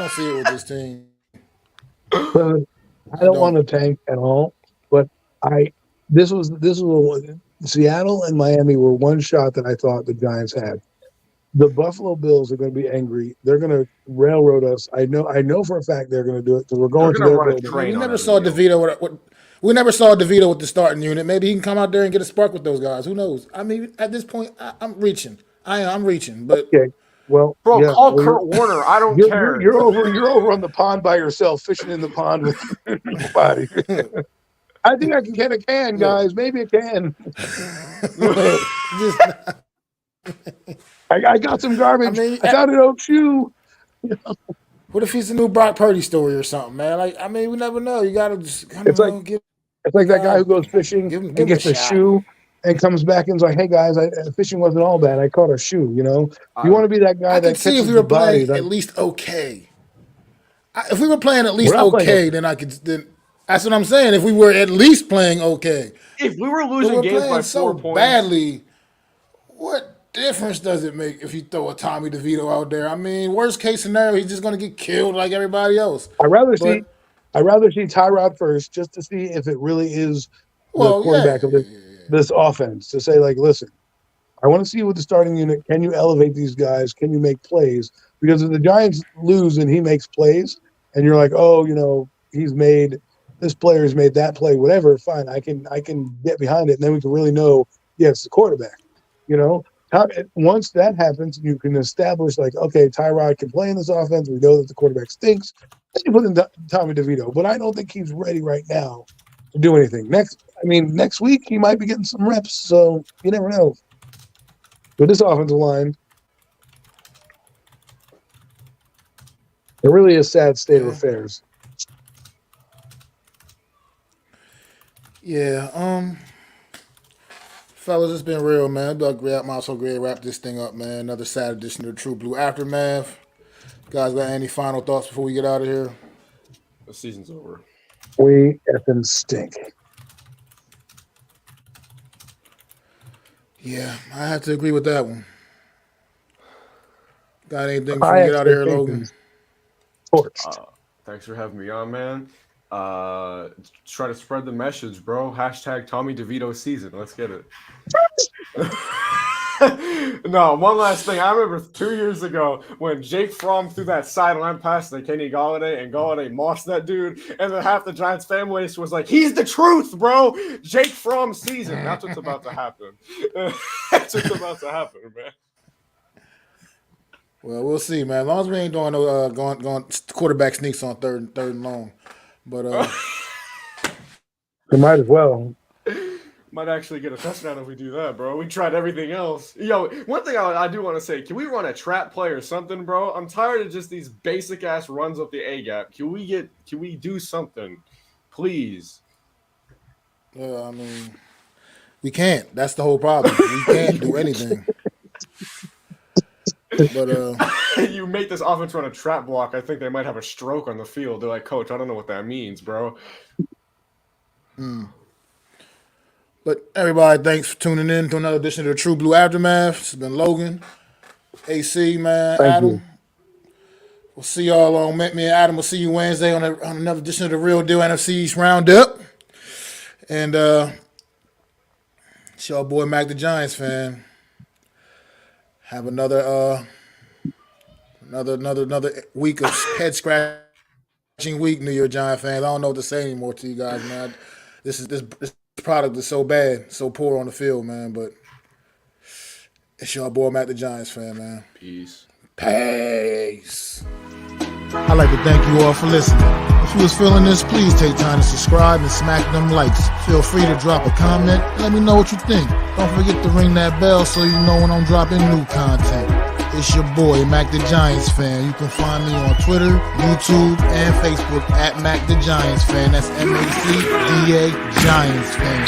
see it with this team. I don't want to tank at all, but this was Seattle and Miami were one shot that I thought the Giants had. The Buffalo Bills are going to be angry. They're going to railroad us. I know for a fact they're going to do it because we're going to their building. We never saw DeVito. We never saw DeVito with the starting unit. Maybe he can come out there and get a spark with those guys. Who knows? I mean, at this point, I'm reaching. I'm reaching. But okay, well, bro, yeah, call Kurt Warner. I don't care. You're over on the pond by yourself, fishing in the pond with nobody. I think I can get a can, guys. Maybe a can. I got some garbage. I found an old shoe. What if he's a new Brock Purdy story or something, man? We never know. You gotta just it's like that guy who goes fishing and gets a shoe and comes back and is like, "Hey guys, fishing wasn't all bad. I caught a shoe." You want to be that guy that see catches if we were the body. Playing at least okay. If we were playing at least okay, then I could. Then that's what I'm saying. If we were at least playing okay, if we were losing games by 4 points badly, what difference does it make if you throw a Tommy DeVito out there? I mean, worst case scenario, he's just going to get killed like everybody else. I'd rather see Tyrod first just to see if it really is the quarterback of this offense. To say, like, listen, I want to see with the starting unit, can you elevate these guys? Can you make plays? Because if the Giants lose and he makes plays and you're like, oh, this player's made that play, whatever, fine, I can get behind it, and then we can really know, it's the quarterback. Once that happens, you can establish, like, okay, Tyrod can play in this offense. We know that the quarterback stinks. Then you put in Tommy DeVito. But I don't think he's ready right now to do anything. Next week he might be getting some reps, so you never know. But this offensive line, it really is a sad state of affairs. Yeah, fellas, it's been real, man. I'm also great to wrap this thing up, man. Another sad edition of the True Blue Aftermath. Guys, got any final thoughts before we get out of here? The season's over. We effing stink. Yeah, I have to agree with that one. Got anything before we get out of here, Logan? Torched. Thanks for having me on, man. Try to spread the message, bro. # Tommy DeVito season. Let's get it. No, one last thing. I remember 2 years ago when Jake Fromm threw that sideline pass to Kenny Golladay, and Golladay mossed that dude, and then half the Giants fan base was like, "He's the truth, bro." Jake Fromm season. That's what's about to happen. That's what's about to happen, man. Well, we'll see, man. As long as we ain't doing no going quarterback sneaks on third and long. But we might as well. Might actually get a touchdown if we do that, bro. We tried everything else. Yo, one thing I do want to say, can we run a trap play or something, bro? I'm tired of just these basic ass runs up the A gap. Can we do something? Please. I mean, we can't. That's the whole problem. We can't do anything. But You make this offense run a trap block, I think they might have a stroke on the field. They're like, Coach, I don't know what that means, bro. But everybody, thanks for tuning in to another edition of the True Blue Aftermath. This has been Logan, AC, man, Thank Adam. you. We'll see y'all on me and Adam. We'll see you Wednesday on another edition of the Real Deal NFC East Roundup. And it's your boy Mac the Giants fan. Have another week of head scratching week, New York Giant fans. I don't know what to say anymore to you guys, man. This product is so bad, so poor on the field, man. But it's your boy Mac the Giants fan, man. Peace. I'd like to thank you all for listening. If you was feeling this, please take time to subscribe and smack them likes. Feel free to drop a comment. Let me know what you think. Don't forget to ring that bell so you know when I'm dropping new content. It's your boy, Mac the Giants fan. You can find me on Twitter, YouTube, and Facebook at Mac the Giants fan. That's MACDA Giants fan.